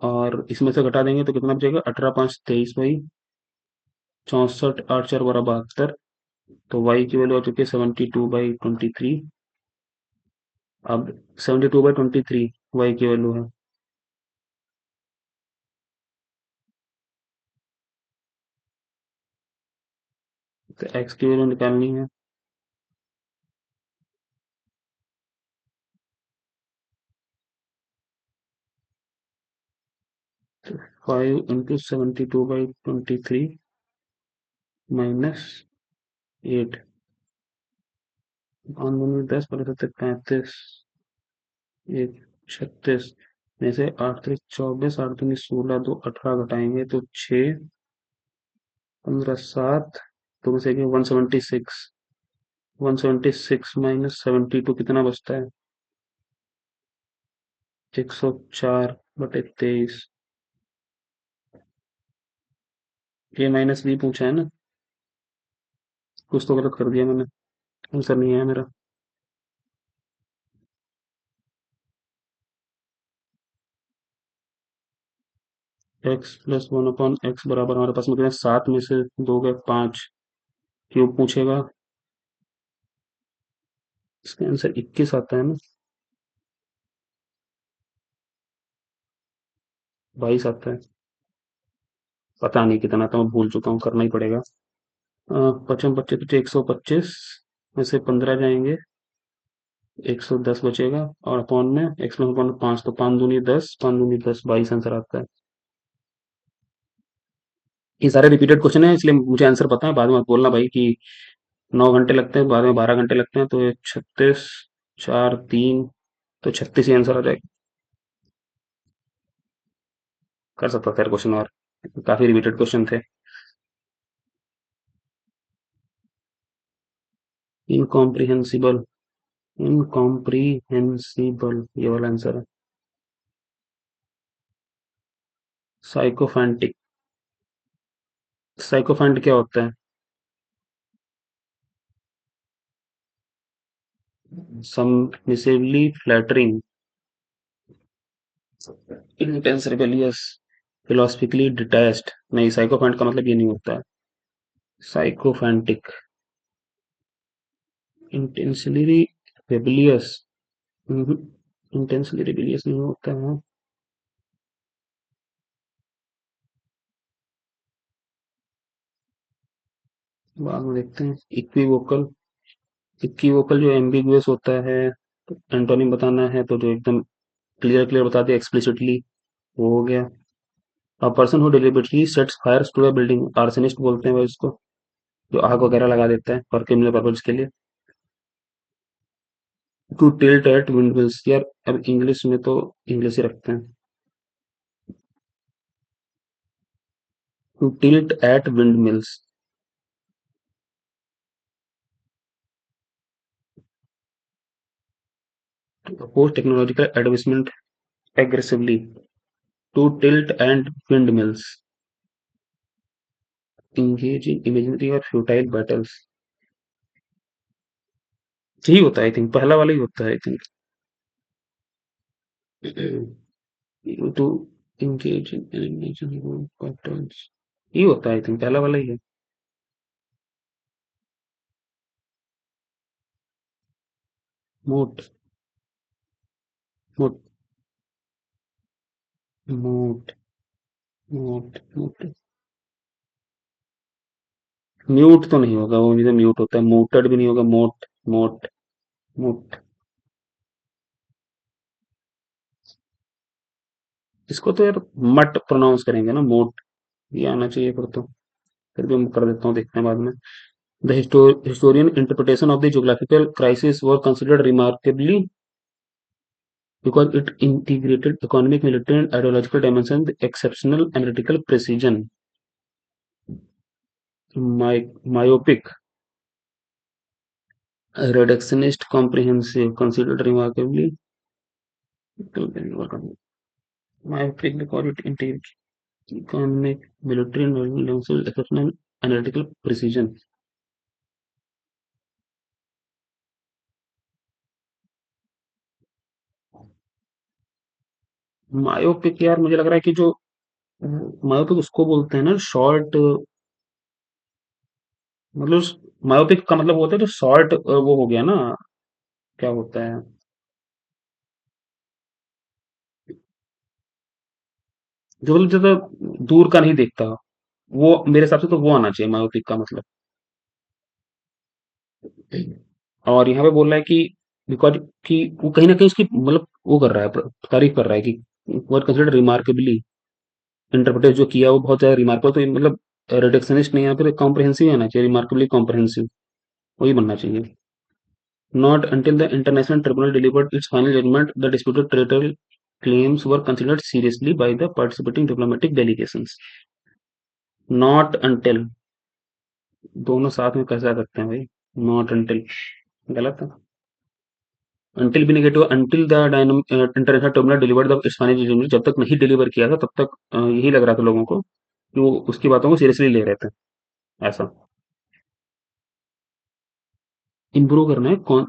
और इसमें से घटा देंगे तो कितना बचेगा, 18 5 23y, 64 8 4 12 72, तो y की वैल्यू आ चुकी है 72/23। अब 72/23 y की वैल्यू है, तो x की वैल्यू निकालनी है। तो 5 × 72/23 -8, 5 × 10 35, एक 36 में से 8 3 24, 8 3 16, 2 18 घटाएंगे तो 6 15 7, तो बचेगा 176। 176 -72 कितना बचता है, 104/23। ये माइनस बी पूछा है ना, कुछ तो गलत कर दिया मैंने, आंसर नहीं आया मेरा। एक्स प्लस 1/x बराबर, हमारे पास में कितना, 7 में से 2 गए 5, क्यूब पूछेगा, इसका आंसर 21 आता है ना, 22 आता है, पता नहीं कितना था, मैं भूल चुका हूँ, करना ही पड़ेगा। 55 25 125 में से 15 जाएंगे, 110 बचेगा, और अपॉन में एक्स प्लस अपॉन 5, तो 5 दूनी 10, 5 दूनी 10, 22 आंसर आता है। ये सारे रिपीटेड क्वेश्चन है, इसलिए मुझे आंसर पता है, बाद में मत बोलना भाई कि 9 घंटे लगते हैं, बाद में 12 घंटे लगते हैं, तो ये 36 4 3, तो 36 ही आंसर आ जाएगा। कर सकता था क्वेश्चन और, काफी रिपीटेड क्वेश्चन थे। इनकॉम्प्रिहेंसिबल, इनकॉम्प्रिहेंसिबल ये वाला आंसर है। साइकोफैंटिक, साइकोफैंट क्या होता है, submissively flattering, intense rebellious, philosophically detached. नहीं, साइकोफैंट का मतलब ये नहीं होता है। Sycophantic, intensely rebellious, intensely rebellious नहीं होता है। बाद में देखते हैं। इक्विवोकल, इक्विवोकल जो एम्बिगुअस होता है, तो एंटोनिम बताना है, तो जो एकदम क्लियर क्लियर बता दिया एक्सप्लिसिटली, वो हो गया। A person who deliberately sets fire to a building, arsonist बोलते हैं भाई उसको, जो आग वगैरह लगा देता है और क्रिमिनल पर्पज के लिए। टू टिल्ट एट विंडमिल्स, यार अब इंग्लिश में तो इंग्लिश ही रखते हैं। To tilt at windmills, to oppose technological advancement aggressively, to tilt and windmills, engage in imaginary और futile battles। यही होता है आई थिंक, पहला वाला ही होता है I think. To engage in imaginary battles, यही होता है आई थिंक, पहला वाला ही है। मोट, मोट, मोट, मोट, मोट, म्यूट तो नहीं होगा, वो भी तो म्यूट होता है, मोटेड भी नहीं होगा, मोट, मोट, मोट। इसको तो यार मट प्रोनाउंस करेंगे ना, मोट, ये आना चाहिए फिर तो, फिर भी मैं कर देता हूँ, देखते हैं बाद में। The historian interpretation of the geographical crisis was considered remarkably because it integrated economic, military, and ideological dimensions with exceptional analytical precision. Myopic, reductionist comprehensive considered remarkably myopic because it entails economic, military, and naval exceptional analytical precision. Myopic यार मुझे लग रहा है कि जो myopic उसको बोलते हैं ना शॉर्ट मतलब मायोपिक का मतलब होता है जो शॉर्ट वो हो गया ना क्या होता है जो मतलब ज्यादा दूर का नहीं देखता वो मेरे हिसाब से तो वो आना चाहिए मायोपिक का मतलब। और यहाँ पे बोल रहा है कि बिकॉज कि वो कहीं ना कहीं उसकी मतलब वो कर रहा है तारीफ कर रहा है कि वर्ड कंसिडर रिमार्केबली इंटरप्रेटेड जो किया वो बहुत ज्यादा रिमार्केबल तो ये मतलब रिडक्शनिस्ट नहीं यहाँ पे कॉम्प्रहेंसिव आना चाहिए रिमार्केबली कॉम्प्रहेंसिव वही बनना चाहिए। Not until the International Tribunal delivered its final judgment the disputed territorial claims were considered seriously by the participating diplomatic delegations. Not until दोनों साथ में कैसे आ सकते हैं भाई। Not until गलत है। Until भी negative until the international tribunal delivered the its final judgment जब तक नहीं डिलीवर किया था तब तक यही लग रहा था लोगों को कि वो उसकी बातों को सीरियसली ले रहे थे ऐसा। इम्प्रूव करना है कौन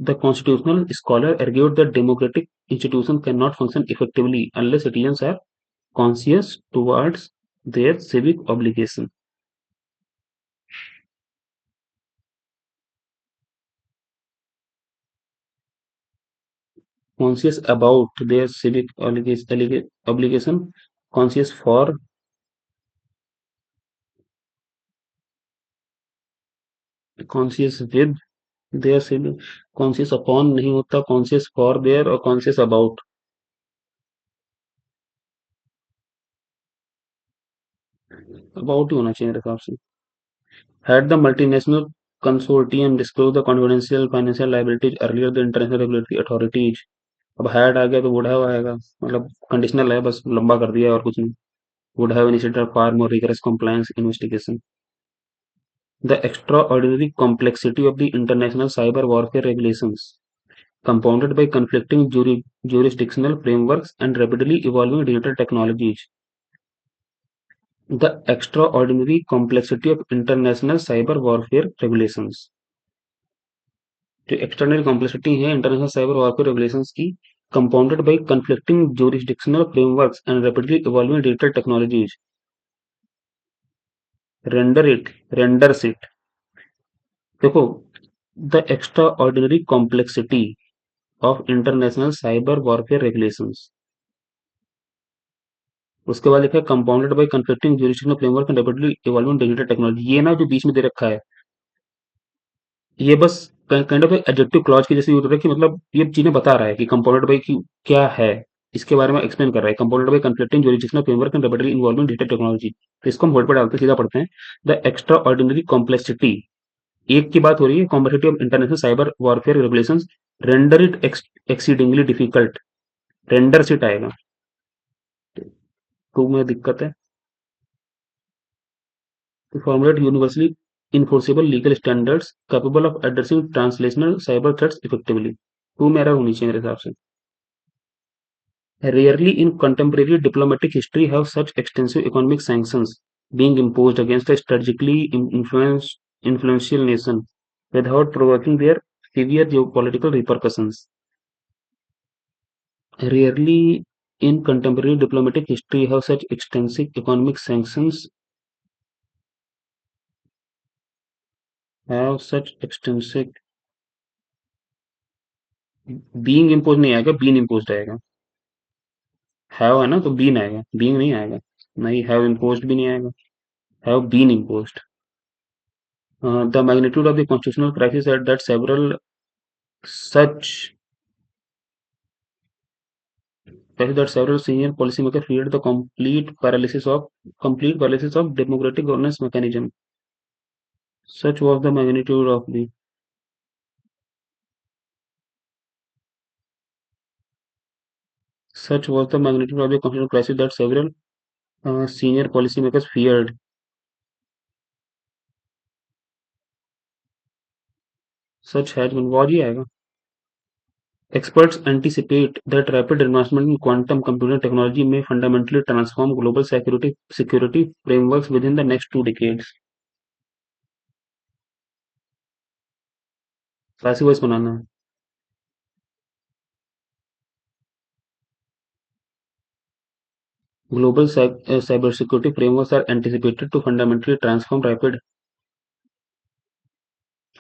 The constitutional scholar argued that democratic institutions cannot function effectively unless citizens are conscious towards their civic obligation. Conscious about their civic obligation, conscious for, conscious with their civic, conscious upon नहीं होता, conscious for their और conscious about ही होना चाहिए मेरे हिसाब से। Had the multinational consortium disclosed the confidential financial liabilities earlier, the international regulatory authorities अब had आ गया तो वुड हैव आएगा मतलब कंडीशनल है बस लंबा कर दिया और कुछ नहीं। Would have initiated far more rigorous compliance investigation. The extraordinary complexity of the international cyber warfare regulations, compounded by conflicting jurisdictional frameworks and rapidly evolving digital technologies. The extraordinary complexity of international cyber warfare regulations. जो external complexity है international cyber warfare regulations की compounded by conflicting jurisdictional frameworks and rapidly evolving digital technologies renders it देखो the extraordinary complexity of international cyber warfare regulations उसके बाद लिखा है compounded by conflicting jurisdictional framework and rapidly evolving digital technology ये ना जो बीच में दे रखा है ये बस काइंड ऑफ एडजेक्टिव क्लॉज की जैसे यूज हो रहा है कि मतलब ये चीजें बता रहा है कि कंपाउंडेड बाय की क्या है इसके बारे में एक्सप्लेन कर रहा है compounded by conflicting jurisdictional framework and rapidly evolving digital technology तो इसको हम होल्ड पे डालते सीधा पढ़ते हैं द एक्स्ट्रा ऑर्डिनरी कॉम्प्लेक्सिटी एक की बात हो रही है competitive of international cyber warfare regulations render it exceedingly difficult renders it आएगा टू में दिक्कत है to formulate universally enforceable legal standards capable of addressing translational cyber threats effectively. Two में error होनी चाहिए मेरे हिसाब से। Rarely in contemporary diplomatic history have such extensive economic sanctions being imposed against a strategically influential nation without provoking their severe geopolitical repercussions. Rarely in contemporary diplomatic history have such extensive economic sanctions have such extensive being imposed नहीं आएगा been imposed आएगा have है ना तो been आएगा being नहीं आएगा नहीं हैव इम्पोज्ड भी नहीं आएगा have been imposed the magnitude of the constitutional crisis at that several such that several senior policymakers feared the complete paralysis of democratic governance mechanism. Such was the magnitude of the such was the magnitude of the constitutional crisis that several senior policymakers feared. Such has was he आएगा। Experts anticipate that rapid advancement in quantum computing technology may fundamentally transform global security frameworks within the next 2 decades. Passive voice बनाना है। Global cybersecurity frameworks are anticipated to fundamentally transform rapid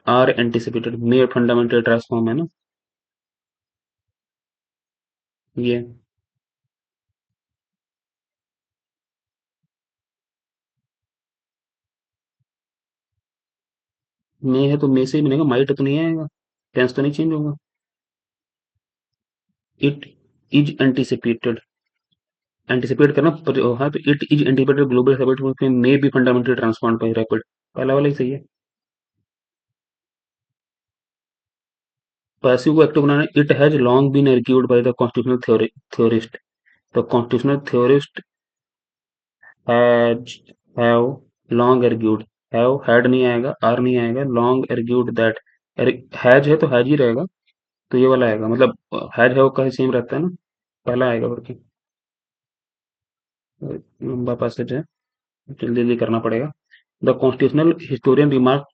are anticipated may fundamentally transform है ना ये मे है तो मे से ही बनेगा might तो नहीं आएगा टेंस तो नहीं चेंज होगा इट इज एंटिसिपेटेड एंटिसिपेट करना हाँ तो it is anticipated global cyber may be fundamentally transform by rapid पहला वाला ही सही है पैसिव को एक्टिव बनाना it has long been argued by the constitutional theorist the constitutional theorist has have long argued have had नहीं आएगा are नहीं आएगा लॉन्ग आर्ग्यूड दैट हैज है तो हैज ही रहेगा तो ये वाला आएगा मतलब हैज हैव का सेम रहता है ना पहला आएगा बल्कि लंबा पैसेज है जल्दी जल्दी करना पड़ेगा the constitutional historian remark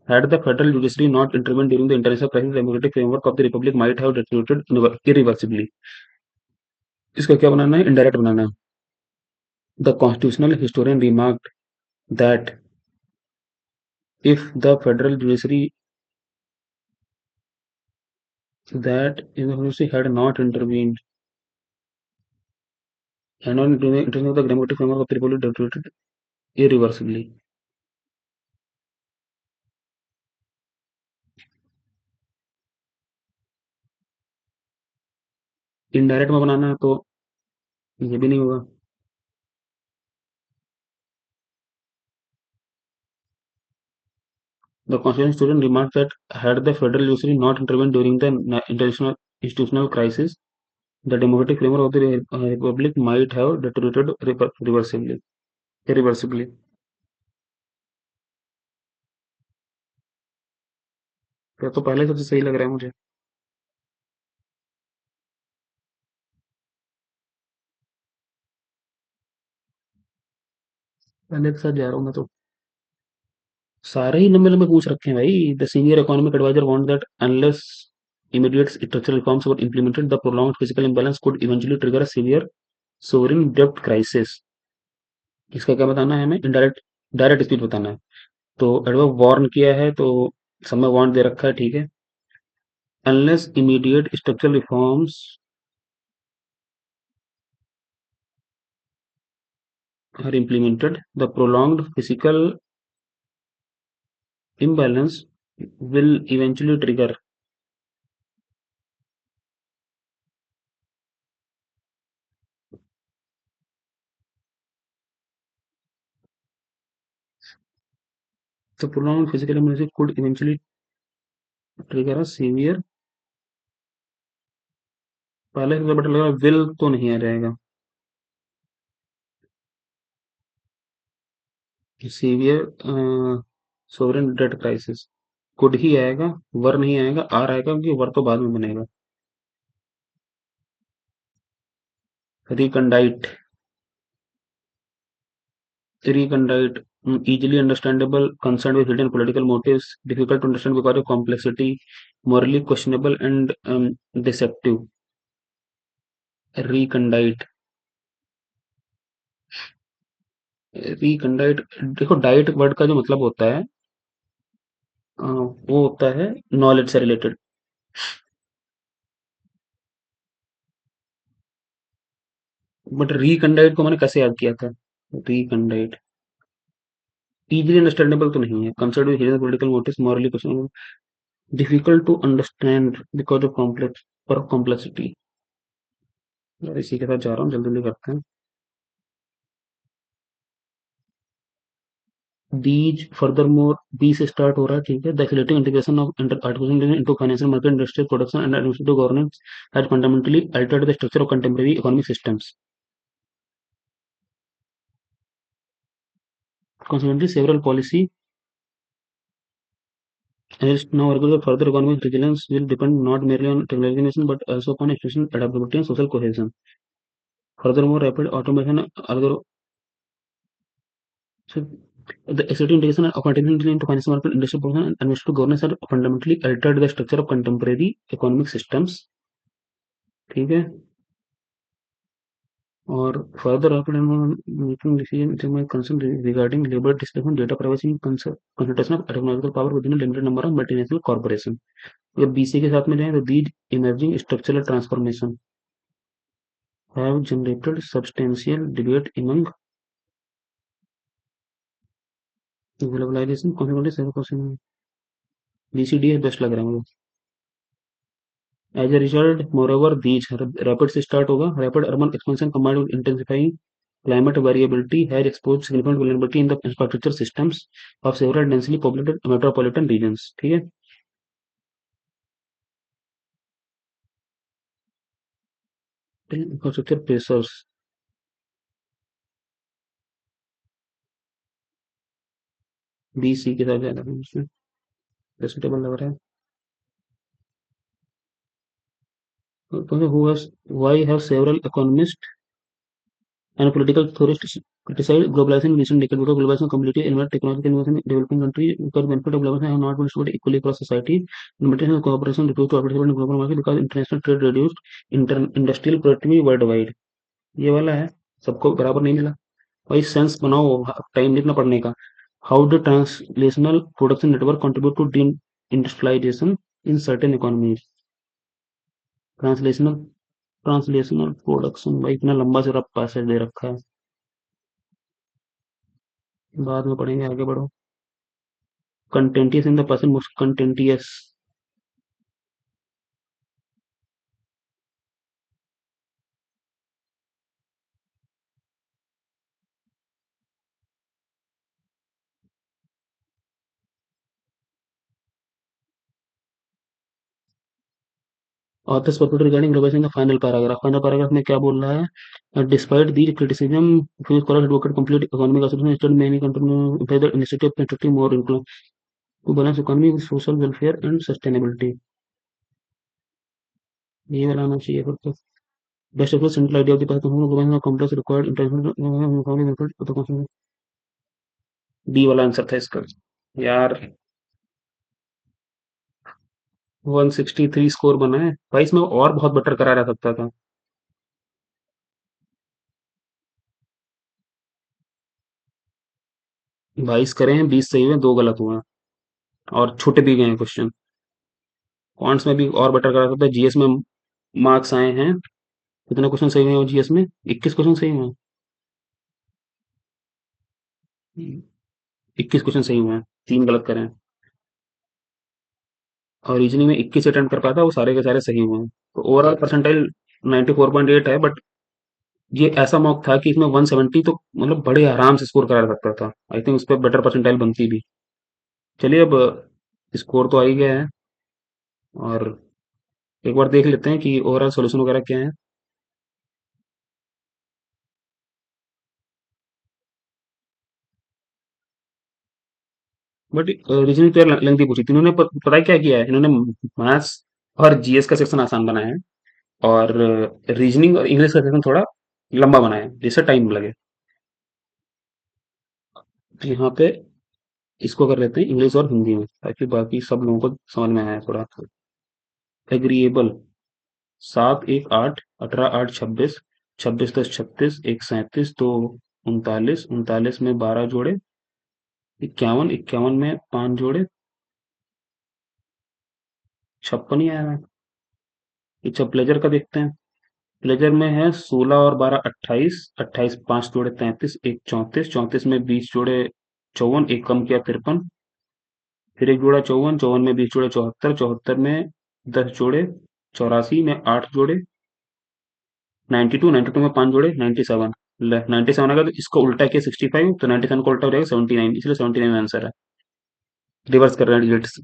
had the federal judiciary not intervened during the international crisis, the democratic framework of the republic might have deteriorated irreversibly. इसका क्या बनाना है इनडायरेक्ट बनाना है the constitutional historian remarked that if the federal judiciary that in the judiciary had not intervened the democratic framework of the republic deteriorated irreversibly. Indirect में बनाना है तो ये भी नहीं होगा the constitutional historian remarked that had the federal judiciary not intervened during the international institutional crisis, the democratic framework of the republic might have deteriorated reversibly. Irreversibly. ये तो पहले सबसे सही लग रहा है मुझे पहले के साथ जा रहा हूँ मैं तो सारे ही लंबे लंबे पूछ रखे हैं भाई the senior economic adviser want that unless immediate structural reforms were implemented the prolonged physical imbalance could eventually trigger a severe sovereign debt crisis इसका क्या बताना है हमें इनडायरेक्ट डायरेक्ट स्पीच बताना है तो एडवर्ब वार्न किया है तो सब में वांट दे रखा है ठीक है unless immediate structural reforms are implemented the prolonged physical imbalance will eventually trigger the prolonged physical imbalance could eventually trigger severe पहले से बटन लगा विल तो नहीं आ जाएगा severe sovereign debt crisis could ही आएगा वर नहीं आएगा आर आएगा क्योंकि वर तो बाद में बनेगा रिकंडाइट रिकंडाइट easily understandable concerned with hidden political motives difficult to understand because of complexity morally questionable and deceptive रिकंडाइट रिकंडाइट देखो डाइट वर्ड का जो मतलब होता है वो होता है नॉलेज से रिलेटेड बट रिकंडाइट को मैंने कैसे याद किया था रिकंडाइट इजीली अंडरस्टैंडेबल तो नहीं है consider with hidden political motives morally questionable difficult to understand because of complex और कॉम्प्लेक्सिटी यार इसी के साथ जा रहा हूँ जल्दी जल्दी करते हैं बीज फर्दर मोर बी से स्टार्ट हो रहा है ठीक है the accelerating integration of artificial intelligence into financial market industrial production and administrative governance has fundamentally Altered the structure of contemporary economic systems consequently several policy Analysts now argue that further economic resilience will depend not merely on technology but also upon efficient adaptability and social cohesion. Furthermore, rapid automation so the accelerated integration of artificial intelligence into financial market, industrial production, and administrative governance have fundamentally altered the structure of contemporary economic systems. ठीक है और further rapid and making decisions my concern regarding labor displacement, data privacy, and concentration of technological power within a limited number of multinational corporations. अगर BC के साथ में जाएं तो these emerging structural transformation have generated substantial debate among globalization consequently BCD best लग रहा है मुझे As a result, moreover, these rapid से start होगा rapid urban expansion combined with intensifying climate variability has exposed significant vulnerability in the infrastructure systems of several densely populated metropolitan regions. ठीक है infrastructure pressures BC के साथ ज्यादा suitable लग रहा है who has why have several economists and political theorists criticized globalization in recent decades because globalization completely eliminated technological innovation in developing countries because benefit of globalization have not been distributed equally across society. International cooperation refused to participate in global market because international trade reduced industrial productivity worldwide. ये वाला है सबको बराबर नहीं मिला भाई sense बनाओ time लिखना पढ़ने का how do translational production network contribute to D industrialisation in certain economies translational translational production भाई इतना लंबा से रफ पैसेज दे रखा है बाद में पढ़ेंगे आगे बढ़ो contentious in the person most contentious author's purport regarding globalization the final paragraph में क्या बोल रहा है despite the criticism few scholars advocate complete economic association instead many continue by the initiative of constructing more influence to balance economy with social welfare and sustainability ये वाला आना चाहिए फिर तो best of the central idea of the person who globalization complex required international D वाला answer था इसका यार 163 स्कोर बना है भाई इसमें और बहुत बेटर करा जा सकता था 22 करे हैं 20 सही हुए 2 गलत हुए हैं और छूट भी गए हैं क्वेश्चन कॉन्ट्स में भी और बेटर करा सकता है जीएस में मार्क्स आए हैं कितने क्वेश्चन सही हुए हैं जीएस में 21 क्वेश्चन सही हुए हैं 21 क्वेश्चन सही हुए हैं 3 गलत करे हैं और रीजनिंग में 21 अटेम्प्ट कर पाया था वो सारे के सारे सही हुए हैं तो ओवरऑल परसेंटाइल 94.8 है बट ये ऐसा मॉक था कि इसमें 170 तो मतलब बड़े आराम से स्कोर करा सकता था आई थिंक उस पर बेटर परसेंटाइल बनती भी चलिए अब स्कोर तो आ ही गया है और एक बार देख लेते हैं कि ओवरऑल सॉल्यूशन वगैरह क्या है बट रीजनिंग तो लेंथी पूछी थी इन्होंने पता है क्या किया है इन्होंने मैथ्स और जीएस का सेक्शन आसान बनाया है और रीजनिंग और इंग्लिश का सेक्शन थोड़ा लंबा बनाया है जिससे टाइम लगे तो यहाँ पे इसको कर लेते हैं इंग्लिश और हिंदी में ताकि बाकी सब लोगों को समझ में आए थोड़ा एग्रीएबल 7 1 8 18 8 26 26 10 36 1 37 तो 39 39 में 12 जोड़े 51 51 में 5 जोड़े 56 ही आया है अच्छा प्लेजर का देखते हैं प्लेजर में है 16 और 12 28 28 5 जोड़े 33 1 34 34 में 20 जोड़े 54 एक कम किया 53 फिर एक जोड़ा 54 54 में 20 जोड़े 74 74 में 10 जोड़े 84 में 8 जोड़े 92 92 में 5 जोड़े 97 97 आ गया तो इसको उल्टा किया 65 तो 97 को उल्टा हो जाएगा 79 इसलिए 79 आंसर है रिवर्स कर रहे हैं डिजिट्स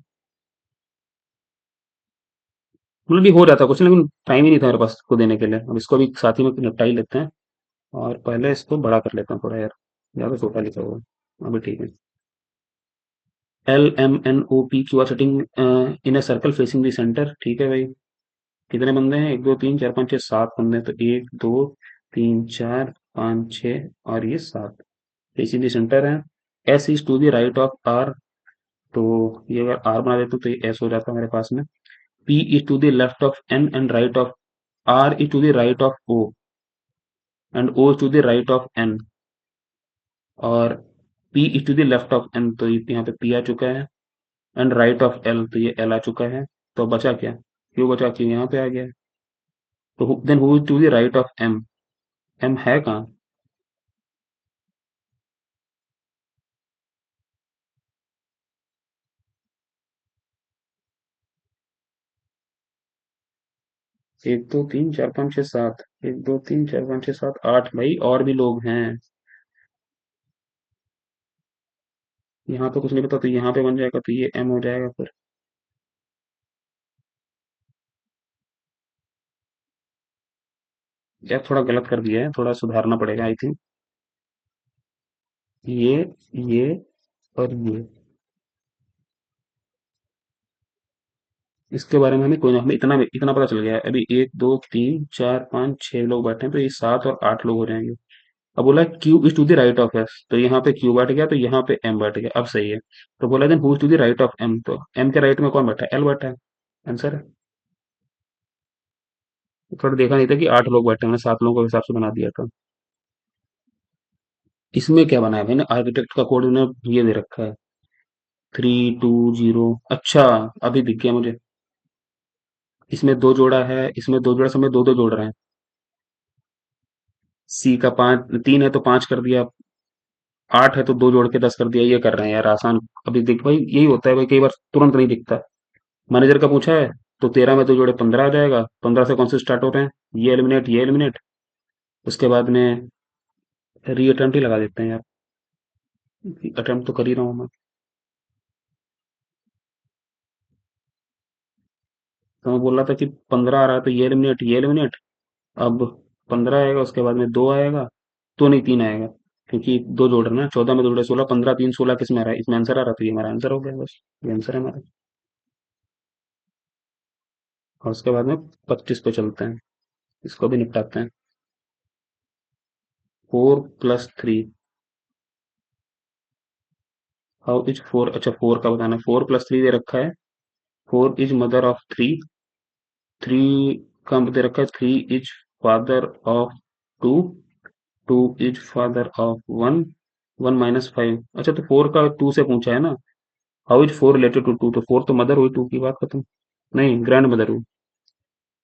मतलब भी हो जाता कुछ लेकिन टाइम ही नहीं था मेरे पास को देने के लिए अब इसको भी साथ ही में निपटा ही लेते हैं और पहले इसको बड़ा कर लेता हूँ थोड़ा यार ज़्यादा छोटा लिखा हुआ है अभी ठीक है LMNOP Q R sitting in a circle facing the centre. ठीक है भाई। कितने बंदे हैं? एक दो तीन चार पाँच छः सात बंदे हैं। तो एक दो तीन चार पाँच छः और ये सात फेसिंग द सेंटर है। S is to the right of R. तो ये अगर आर बना देते तो ये एस हो जाता है मेरे पास में। P is to the left of N and right of R is to the right of O and O is to the right of N. और P is to the left of N तो ये यहाँ पे P आ चुका है। And right of L तो ये L आ चुका है। तो बचा क्या? क्यों बचा? क्यों यहाँ पे आ गया। तो then who is to the right of M? M है कहाँ? एक दो तीन चार पाँच छः सात। एक दो तीन चार पाँच छः सात आठ भाई, और भी लोग हैं। यहाँ पे कुछ नहीं पता तो यहाँ पे बन जाएगा तो ये एम हो जाएगा फिर। यार थोड़ा गलत कर दिया है, थोड़ा सुधारना पड़ेगा आई थिंक। ये और ये इसके बारे में हमें कोई ना, हमें इतना इतना पता चल गया है। अभी एक दो तीन चार पाँच छह लोग बैठे हैं तो ये सात और आठ लोग हो जाएंगे। अब बोला Q is to the right of S तो यहाँ पे क्यू बैठ गया तो यहाँ पे एम बैठ गया। अब सही है। तो बोला then who is to the right of M तो एम के राइट में कौन बैठा है? एल बैठा है। आंसर है। थोड़ा देखा नहीं था कि आठ लोग बैठे हैं, मैंने सात लोगों के हिसाब से बना दिया था। इसमें क्या बनाया मैंने? आर्किटेक्ट का कोड उन्हें ये दे रखा है 3 2 0। अच्छा, अभी दिख गया मुझे। इसमें दो जोड़ा है, इसमें दो जोड़ा, समय दो दो जोड़ रहे हैं। सी का पांच, तीन है तो पांच कर दिया। आठ है तो दो जोड़ के 10 कर दिया। ये कर रहे हैं यार आसान। अभी देख भाई, यही होता है भाई, कई बार तुरंत नहीं दिखता। मैनेजर का पूछा है तो 13 में दो जोड़े 15 आ जाएगा। 15 से कौन से स्टार्ट हो रहे हैं? ये एलिमिनेट। उसके बाद में री अटेम्प्ट ही लगा देते हैं यार। अटेम्प्ट तो कर ही रहा हूँ मैं। तो मैं बोल रहा था कि 15 आ रहा है तो ये एलिमिनेट। अब 15 आएगा, उसके बाद में दो आएगा। तो नहीं, तीन आएगा। क्योंकि दो जोड़ रहे हैं ना, 14 में दो जोड़े 16, 15 3 16 किस में आ रहा है? इसमें आंसर आ रहा है तो ये हमारा आंसर हो गया बस। ये आंसर है हमारा। और उसके बाद में 25 पे चलते हैं। इसको भी निपटाते हैं। 4 + 3। How is four? अच्छा, फोर का बताना है। 4 + 3 दे रखा है। Four is mother of three. Three का दे रखा है। Three is father of two. Two is father of one. One -5। अच्छा, तो फोर का टू से पूछा है ना। How is four related to two? तो फोर तो मदर हुई, टू की बात खत्म। नहीं, ग्रैंड मदर हुई।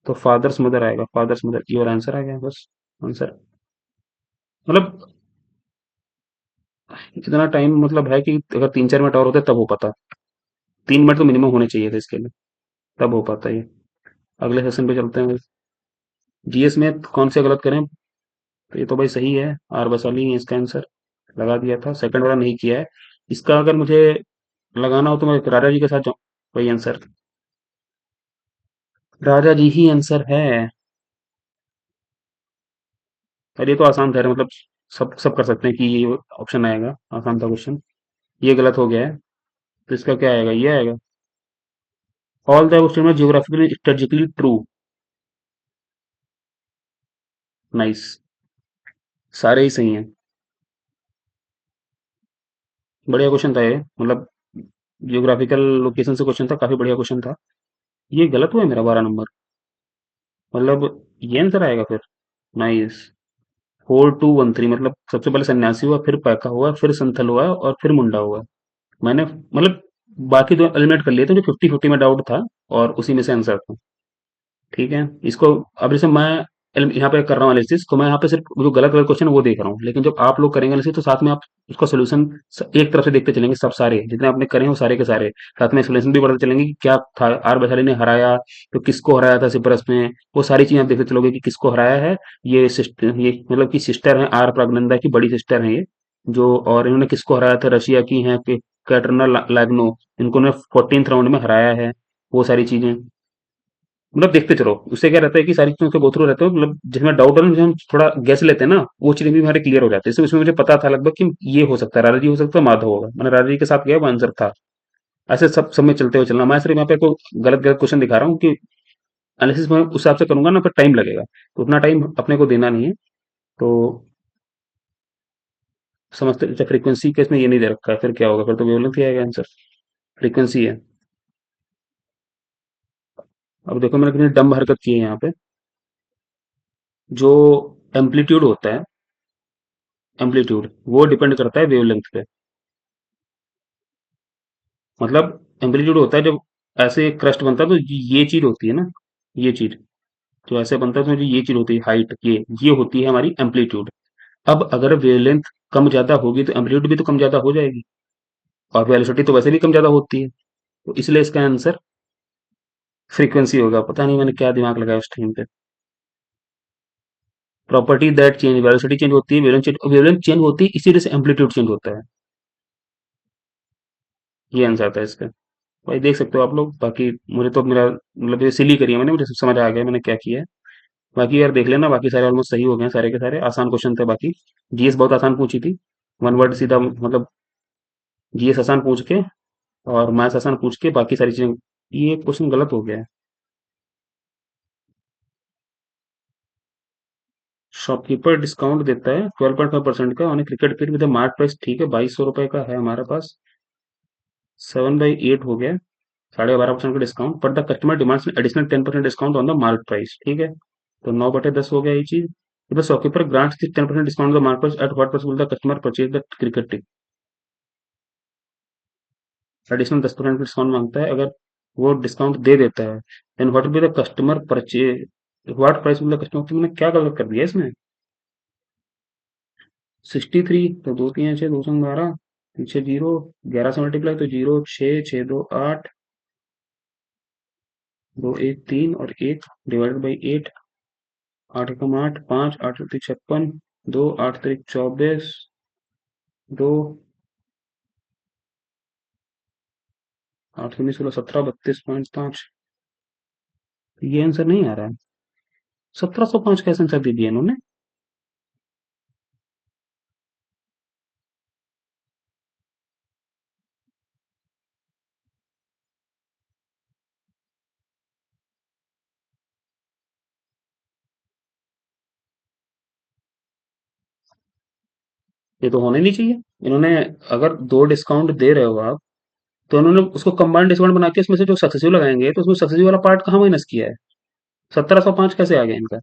तो फादर्स मदर आएगा, फादर्स मदर। ये और आंसर आ गया बस। आंसर मतलब इतना टाइम मतलब है कि अगर 3 4 मिनट और होते तब हो पाता। 3 मिनट तो मिनिमम होने चाहिए थे इसके लिए, तब हो पाता ये। अगले सेशन पे चलते हैं। जीएस में कौन से गलत करें? तो ये तो भाई सही है। आर वैशाली है इसका आंसर। लगा दिया था, सेकंड वाला नहीं किया है। इसका अगर मुझे लगाना हो तो मैं राजा जी के साथ जाऊं। वही आंसर। राजा जी ही आंसर है। और ये तो आसान था मतलब, सब सब कर सकते हैं कि ये ऑप्शन आएगा। आसान था क्वेश्चन। ये गलत हो गया है। तो इसका क्या आएगा? ये आएगा। All the question geographically strategically true. Nice. सारे ही सही हैं। बढ़िया क्वेश्चन था ये मतलब। जियोग्राफिकल लोकेशन से क्वेश्चन था, काफी बढ़िया क्वेश्चन था। ये गलत हुआ है मेरा 12 नंबर। मतलब ये आंसर आएगा फिर। नाइस। 4213 मतलब सबसे पहले सन्यासी हुआ, फिर पैका हुआ, फिर संथल हुआ और फिर मुंडा हुआ। मैंने मतलब बाकी दो एलिमिनेट कर लिए थे जो 50-50 में डाउट था। और उसी में से आंसर था। ठीक है। इसको अब जैसे मैं यहाँ पे कर रहा हूँ एनालिसिस, तो मैं यहाँ पे सिर्फ जो गलत गलत क्वेश्चन है वो देख रहा हूँ। लेकिन जब आप लोग करेंगे एनालिसिस तो साथ में आप उसका सोल्यूशन एक तरफ से देखते चलेंगे। सब सारे जितने आपने करे हैं वो सारे के सारे साथ में एक्सप्लेनेशन भी बताते चलेंगे कि क्या था। आर वैशाली ने हराया तो किसको हराया था सिपरस में, वो सारी चीजें आप देखते चलोगे कि किसको हराया है। ये सिस्टर, ये मतलब कि सिस्टर है आर प्रगनंदा की, बड़ी सिस्टर है ये। जो और इन्होंने किसको हराया था? रशिया की है कि कैटरीना लैग्नो। इनको ने 14th राउंड में हराया है। वो सारी चीजें मतलब देखते चलो। उससे क्या रहता है कि सारी चीजों के गो थ्रू रहते हो, मतलब जिसमें डाउट है ना, जो हम थोड़ा गैस लेते हैं ना, वो चीजें भी हमारे क्लियर हो जाती है। इसमें उसमें मुझे पता था लगभग कि ये हो सकता है राजा जी, हो सकता है माधव होगा। मैंने राजा जी के साथ गया, वो आंसर था। ऐसे सब में चलते हुए चलना। मैं सिर्फ यहाँ पे को गलत गलत क्वेश्चन दिखा रहा हूँ कि एनालिसिस में उस हिसाब से करूंगा ना, पर टाइम लगेगा, तो उतना टाइम अपने को देना नहीं है। तो समझते, अच्छा फ्रीक्वेंसी केस में ये नहीं दे रखा है, फिर क्या होगा? फिर तो वेवलेंथ ही आएगा आंसर, फ्रीक्वेंसी है। अब देखो मैंने कितनी डम्ब हरकत की है यहाँ पे। जो एम्पलीट्यूड होता है, एम्पलीट्यूड वो डिपेंड करता है वेवलेंथ पे। मतलब एम्पलीट्यूड होता है जब ऐसे क्रस्ट बनता है, तो ये चीज होती है ना, ये चीज जो ऐसे बनता है, तो जो ये चीज होती है हाइट, ये होती है हमारी एम्पलीट्यूड। अब अगर वेवलेंथ कम ज्यादा होगी तो एम्पलीट्यूड भी तो कम ज्यादा हो जाएगी, और वेलोसिटी तो वैसे भी कम ज्यादा होती है। तो इसलिए इसका आंसर फ्रीक्वेंसी होगा। पता नहीं मैंने क्या दिमाग लगाया उस टाइम पे। Property that change, velocity change होती है, वेवलेंथ चेंज होती है, इसी वजह से एम्पलीट्यूड चेंज होता है। ये आंसर था इसका। भाई देख सकते हो आप लोग, बाकी मुझे तो मेरा मतलब ये सिली करी है मैंने, मुझे सब समझ आ गया मैंने क्या किया है। बाकी यार देख लेना, बाकी सारे ऑलमोस्ट सही हो गए हैं, सारे के सारे आसान क्वेश्चन थे बाकी। जीएस बहुत आसान पूछी थी, वन वर्ड सीधा मतलब, जीएस आसान पूछ के और मैथ्स आसान पूछ के, बाकी सारी चीजें। ये क्वेश्चन गलत हो गया है। शॉपकीपर डिस्काउंट देता है 12.5% का on cricket field with mark price, ठीक है 2200 रुपए का है हमारे पास, 7/8 हो गया, 12.5% का discount, but the customer demands additional 10% discount on the mark price, ठीक है। तो 9/10 हो गया ये चीज। The shopkeeper grants 10% discount the mark price at what price will the customer purchase the cricket ticket. Additional 10% discount मांगता है, अगर वो डिस्काउंट दे देता है, then what will be the customer purchase, what price will the customer, तो मैंने क्या गलत कर दिया इसमें? 63, तो दो तीन छः, 212, पीछे जीरो, 11 से मल्टीप्लाई तो जीरो, छः छः दो आठ, दो एक तीन और एक डिवाइडेड बाई 8, 8 एकम 8, 5, 8 त्रिक 56, 2 8 त्रिक 24, 2 8 दूनी 16, 17, 32.5। ये आंसर नहीं आ रहा है। 1705 कैसे आंसर दे दिया इन्होंने? ये तो होने नहीं चाहिए। इन्होंने, अगर दो डिस्काउंट दे रहे हो आप, तो उन्होंने उसको कंबाइंड डिस्काउंट बना के उसमें से जो सक्सेसिव लगाएंगे, तो उसमें सक्सेसिव वाला पार्ट कहाँ माइनस किया है? 1705 कैसे आ गया इनका?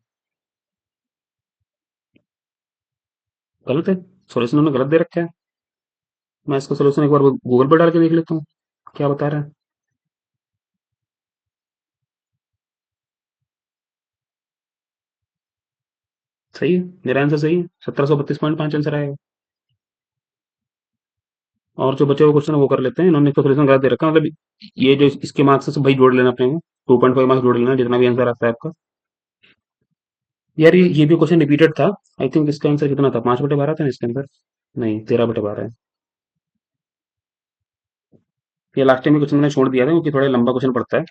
गलत है, सॉल्यूशन उन्होंने गलत दे रखा है। मैं इसका सॉल्यूशन एक बार गूगल पर डाल के देख लेता हूँ, क्या बता रहा है। सही है, मेरा आंसर सही है, 1732.5 आंसर आएगा। और जो बचे हुए क्वेश्चन वो कर लेते हैं, इन्होंने इसका सॉल्यूशन गलत दे रखा है, मतलब ये जो इसके मार्क्स है सब भाई जोड़ लेना अपने में, 2.5 मार्क्स जोड़ लेना जितना भी आंसर आता है आपका। यार ये भी क्वेश्चन रिपीटेड था। आई थिंक इसका आंसर कितना था, 5/12 था ना इसके अंदर? नहीं, 13/12 है। ये लास्ट टाइम में क्वेश्चन मैंने छोड़ दिया था क्योंकि थोड़ा लंबा क्वेश्चन पड़ता है।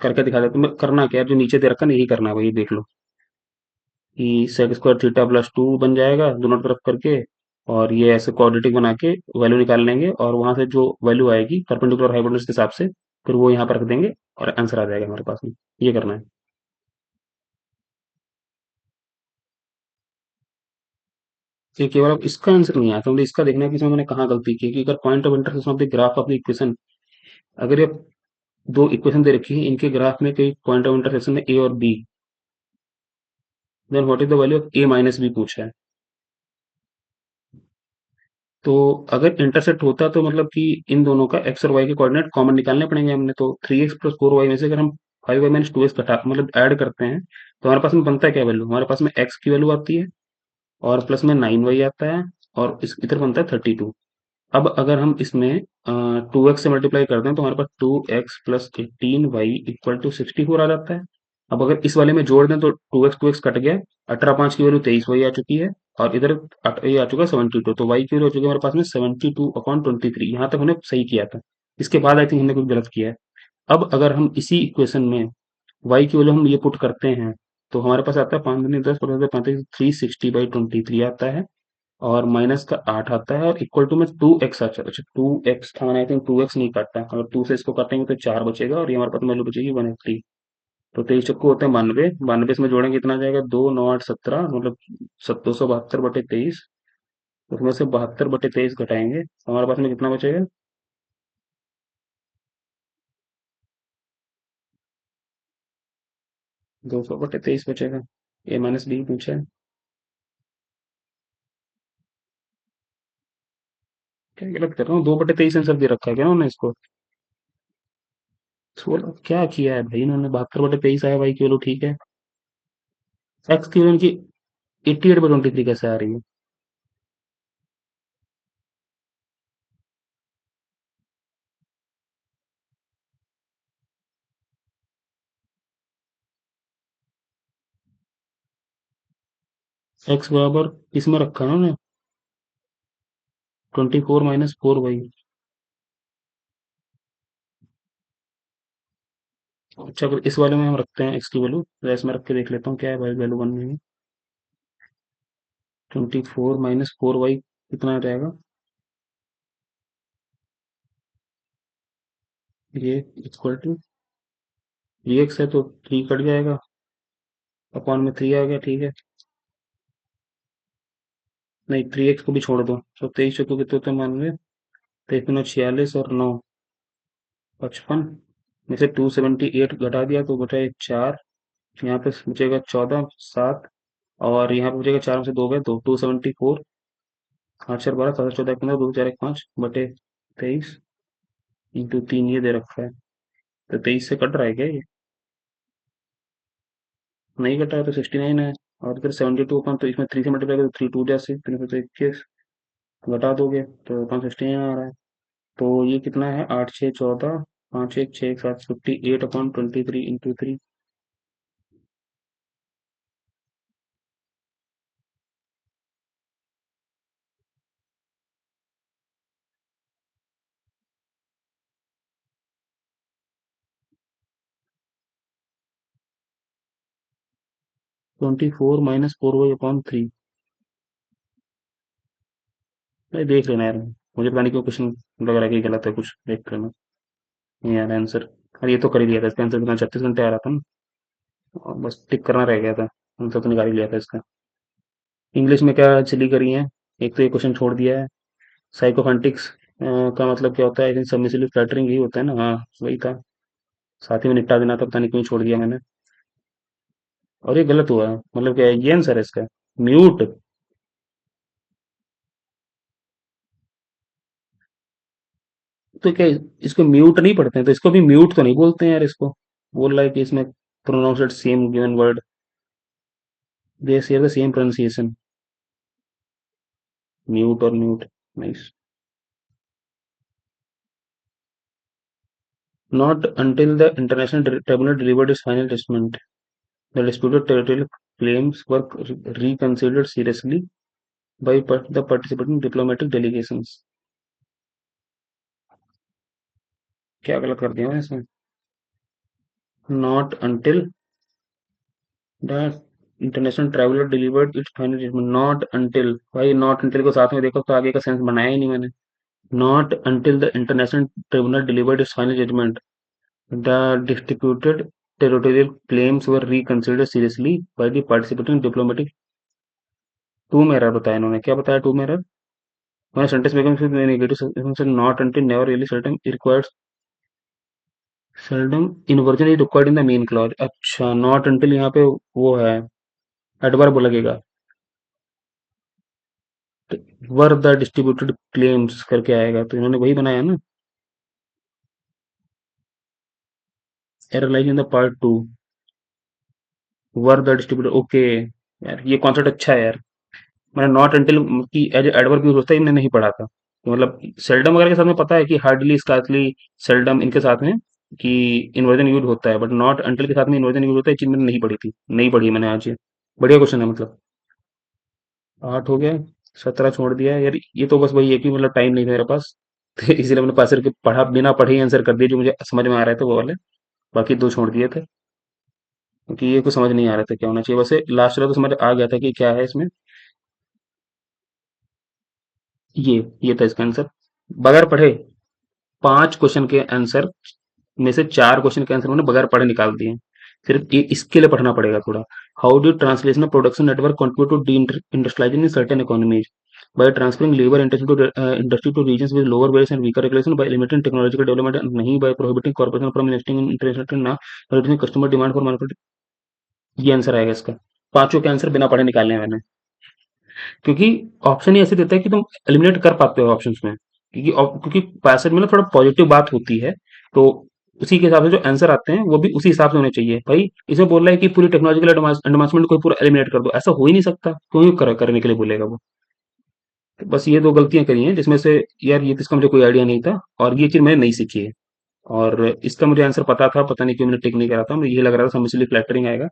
करके दिखा देता हूँ मैं, करना क्या है, जो नीचे दे रखा है ना यही करना है, वही देख लो कि सेक स्क्वायर थीटा प्लस 2 बन जाएगा दोनों तरफ करके, और ये ऐसे क्वाड्रेटिक बना के वैल्यू निकाल लेंगे, और वहां से जो वैल्यू आएगी परपेंडिकुलर हाइपोटेनस के हिसाब से, फिर वो यहाँ पर रख देंगे और आंसर आ जाएगा हमारे पास में। ये करना है। ये केवल अब इसका आंसर नहीं आता, मुझे इसका देखना है कि इसमें मैंने कहाँ गलती की है, कि अगर point of intersection of the graph of the equation, अगर ये दो इक्वेशन दे रखी है, इनके ग्राफ में कोई पॉइंट ऑफ इंटरसेक्शन है ए और B, then what is the value of A minus B पूछा है। तो अगर इंटरसेक्ट होता तो मतलब कि इन दोनों का एक्स और वाई के कोऑर्डिनेट कॉमन निकालने पड़ेंगे हमने, तो 3x + 4y में से अगर हम 5y - 2x घटा मतलब ऐड करते हैं, तो हमारे पास में बनता है क्या वैल्यू, हमारे पास में x की वैल्यू आती है, और प्लस में 9y आता है, और इस इधर बनता है 32। अब अगर हम इसमें 2x से मल्टीप्लाई करते हैं, तो हमारे पास 2x + 18y = 64 आ जाता है। अब अगर इस वाले में जोड़ दें तो 2x कट गया, 18×5 की वैल्यू 23y आ चुकी है, और इधर ये आ चुका है 72, तो y की वैल्यू हो चुकी है हमारे पास में 72/23। यहाँ तक हमने सही किया था। इसके बाद आई थिंक हमने कुछ गलत किया है। अब अगर हम इसी इक्वेशन में y की वैल्यू हम ये पुट करते हैं, तो हमारे पास आता है 5×10 + 35, 360/23 आता है। और माइनस का 8 आता है और इक्वल टू में 2x आता है। अच्छा 2x था, मैंने आई थिंक 2x नहीं काटा है। अगर 2 से इसको काटेंगे तो 4 बचेगा और ये हमारे पास वैल्यू बचेगी 180। तो 23 चक्कू होते हैं 92, 92 इसमें जोड़ेंगे कितना आ जाएगा, 2 9 8 17, मतलब 272/23। उसमें से 72/23 घटाएंगे तो हमारे पास में कितना बचेगा, 200/23 बचेगा। ए माइनस बी पूछा है। क्या गलत कर रहा हूँ, 2/23 आंसर दे रखा है क्या उन्होंने इसको। 16 क्या किया है भाई इन्होंने, 72/23 आया भाई, चलो ठीक है। एक्स की उनकी 88/23 कैसे आ रही है। एक्स बराबर इसमें रखा ना उन्होंने, 24 - 4 y। अच्छा अगर इस वाले में हम रखते हैं एक्स की वैल्यू, तो इसमें रख के देख लेता हूँ क्या है भाई वैल्यू बनने में। 24 - 4 y कितना आ जाएगा, ये इक्वल टू, ये एक्स है तो 3 कट जाएगा, अपॉन में 3 आ गया, ठीक है। नहीं 3x को भी छोड़ दो, तो 23 चौको कितने होते हैं मान लो, 53 46 और 9 55 में से 278 घटा दिया तो बचा एक 4। यहाँ पे बचेगा 14 7, और यहाँ पे बचेगा 4 में से 2 गए, तो 274। 8 4 12 7 14 15 2 4 1 5 बटे 23 इंटू 3 ये दे रखा है। तो 23 से कट रहा है क्या ये, नहीं कटा है तो 69 है। और फिर 72 अपन तो इसमें 3 से मल्टीप्लाई करो, 3 2 जा 6 3 तो 21 घटा दोगे तो अपन 69 आ रहा है। तो ये कितना है, 8 6 14 5 1 6 7 58/23 इंटू 3। 24 - 4y/3। नहीं देख लेना यार, मुझे पता नहीं क्यों क्वेश्चन लग रहा है कि गलत है, कुछ देख लेना। नहीं यार आंसर, अरे ये तो कर ही दिया था इसका आंसर, कितना 36 घंटे आ रहा था ना, और बस टिक करना रह गया था। आंसर तो निकाल ही लिया था इसका। इंग्लिश में क्या चिली करी है, एक तो ये क्वेश्चन छोड़ दिया है। साइकोफेंटिक्स का मतलब क्या होता है, आई थिंक सबमिसिव फ्लैटरिंग यही होता है ना, हाँ वही था। साथ ही में निपटा देना था, पता नहीं क्यों छोड़ दिया मैंने। और ये गलत हुआ है, मतलब क्या है ये आंसर है इसका, म्यूट। तो क्या इसको म्यूट नहीं पढ़ते हैं, तो इसको भी म्यूट तो नहीं बोलते हैं यार इसको। बोल रहा है कि इसमें pronounce same given word, they share the same pronunciation, mute और mute. Nice. Not until the international tribunal delivered its final judgment, the disputed territorial claims were reconsidered seriously by the participating diplomatic delegations। क्या गलत कर दिया मैंने इसमें, not until the international tribunal delivered its final judgement, not until, भाई not until को साथ में देखो तो आगे का सेंस बनाया ही नहीं मैंने। Not until the international tribunal delivered its final judgment, the disputed territorial claims were reconsidered seriously by the participating diplomatic। Two में एरर बताया इन्होंने, क्या बताया टू में एरर, मैंने सेंटेंस मेकिंग से नेगेटिव से not until never really certain required, seldom inversion is required in the main clause. अच्छा नॉट until यहाँ पे वो है, एडवर्ब लगेगा, वर द डिस्ट्रीब्यूटेड क्लेम्स करके आएगा, तो इन्होंने वही बनाया ना। Error lies in the part 2, were the distributed, okay यार ये कॉन्सेप्ट अच्छा है यार। मैंने नॉट अंटिल की एज एडवर्ब यूज होता है, इन्हें नहीं पढ़ा था, तो मतलब सेल्डम वगैरह के साथ में पता है कि हार्डली स्कार्सली सेल्डम इनके साथ में कि इन्वर्जन यूज होता है, बट नॉट अंटिल के साथ में इन्वर्जन यूज होता है, ये चीज मैंने नहीं पढ़ी थी, नहीं पढ़ी मैंने आज ये। बढ़िया क्वेश्चन है मतलब। 8 हो गया, 17 छोड़ दिया यार, ये तो बस वही है कि मतलब टाइम नहीं था मेरे पास तो इसीलिए मैंने पास करके पढ़ा, बिना पढ़े ही आंसर कर दिए जो मुझे समझ में आ रहे थे वो वाले, बाकी 2 छोड़ दिए थे क्योंकि ये कुछ समझ नहीं आ रहा था क्या होना चाहिए। वैसे लास्ट वाला तो समझ आ गया था कि क्या है इसमें। ये था इसका आंसर। बगैर पढ़े 5 क्वेश्चन के आंसर में से 4 क्वेश्चन के आंसर उन्होंने बगैर पढ़े निकाल दिए। सिर्फ इसके लिए पढ़ना पड़ेगा थोड़ा। How do translation production network contribute to D industrialisation in certain economies? By transferring labour industry to regions with lower wages and weaker regulation, by limiting technological development, नहीं by prohibiting corporation from investing in international, ना reducing customer demand for manufacturing. ये answer आएगा इसका। पांचों के answer बिना पढ़े निकालने हैं मैंने, क्योंकि ऑप्शन ही ऐसे देता है कि तुम एलिमिनेट कर पाते हो ऑप्शंस में, क्योंकि पैसेज में ना थोड़ा पॉजिटिव बात होती है, तो उसी के हिसाब से जो आंसर आते हैं वो भी उसी हिसाब से होने चाहिए। भाई इसमें बोल रहा है कि पूरी टेक्नोलॉजिकल एडवांसमेंट को पूरा एलिमिनेट कर दो, ऐसा हो ही नहीं सकता, क्यों ही करने के लिए बोलेगा वो। तो बस ये दो गलतियां करी हैं जिसमें से, यार ये तो इसका मुझे कोई आइडिया नहीं था, और ये चीज मैंने नहीं सीखी है। और इसका मुझे आंसर पता था, पता नहीं क्यों मैंने टिक नहीं करा था, मुझे ये लग रहा था सबमिसिली फ्लैटरिंग आएगा।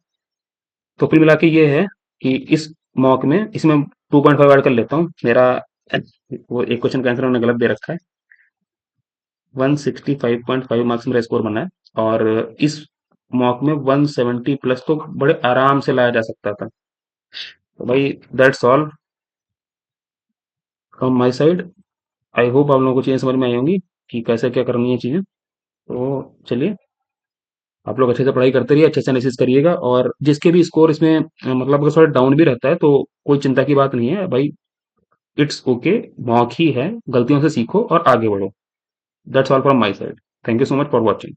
तो कुल मिला के ये है कि इस मॉक में इसमें 2.5 ऐड कर लेता हूँ मेरा। वो एक क्वेश्चन का आंसर उन्होंने गलत दे रखा है। 165.5 मार्क्स मेरा स्कोर बना है, और इस मॉक में 170 प्लस तो बड़े आराम से लाया जा सकता था। तो भाई that's all from my side. I hope आप लोगों को चीज़ें समझ में आई होंगी कि कैसे क्या करनी है चीज़ें। तो चलिए, आप लोग अच्छे से पढ़ाई करते रहिए, अच्छे से एनालिसिस करिएगा, और जिसके भी स्कोर इसमें मतलब अगर थोड़ा डाउन भी रहता है तो कोई चिंता की बात नहीं है भाई। इट्स ओके, मौक ही है, गलतियों से सीखो और आगे बढ़ो। That's all from my side. Thank you so much for watching.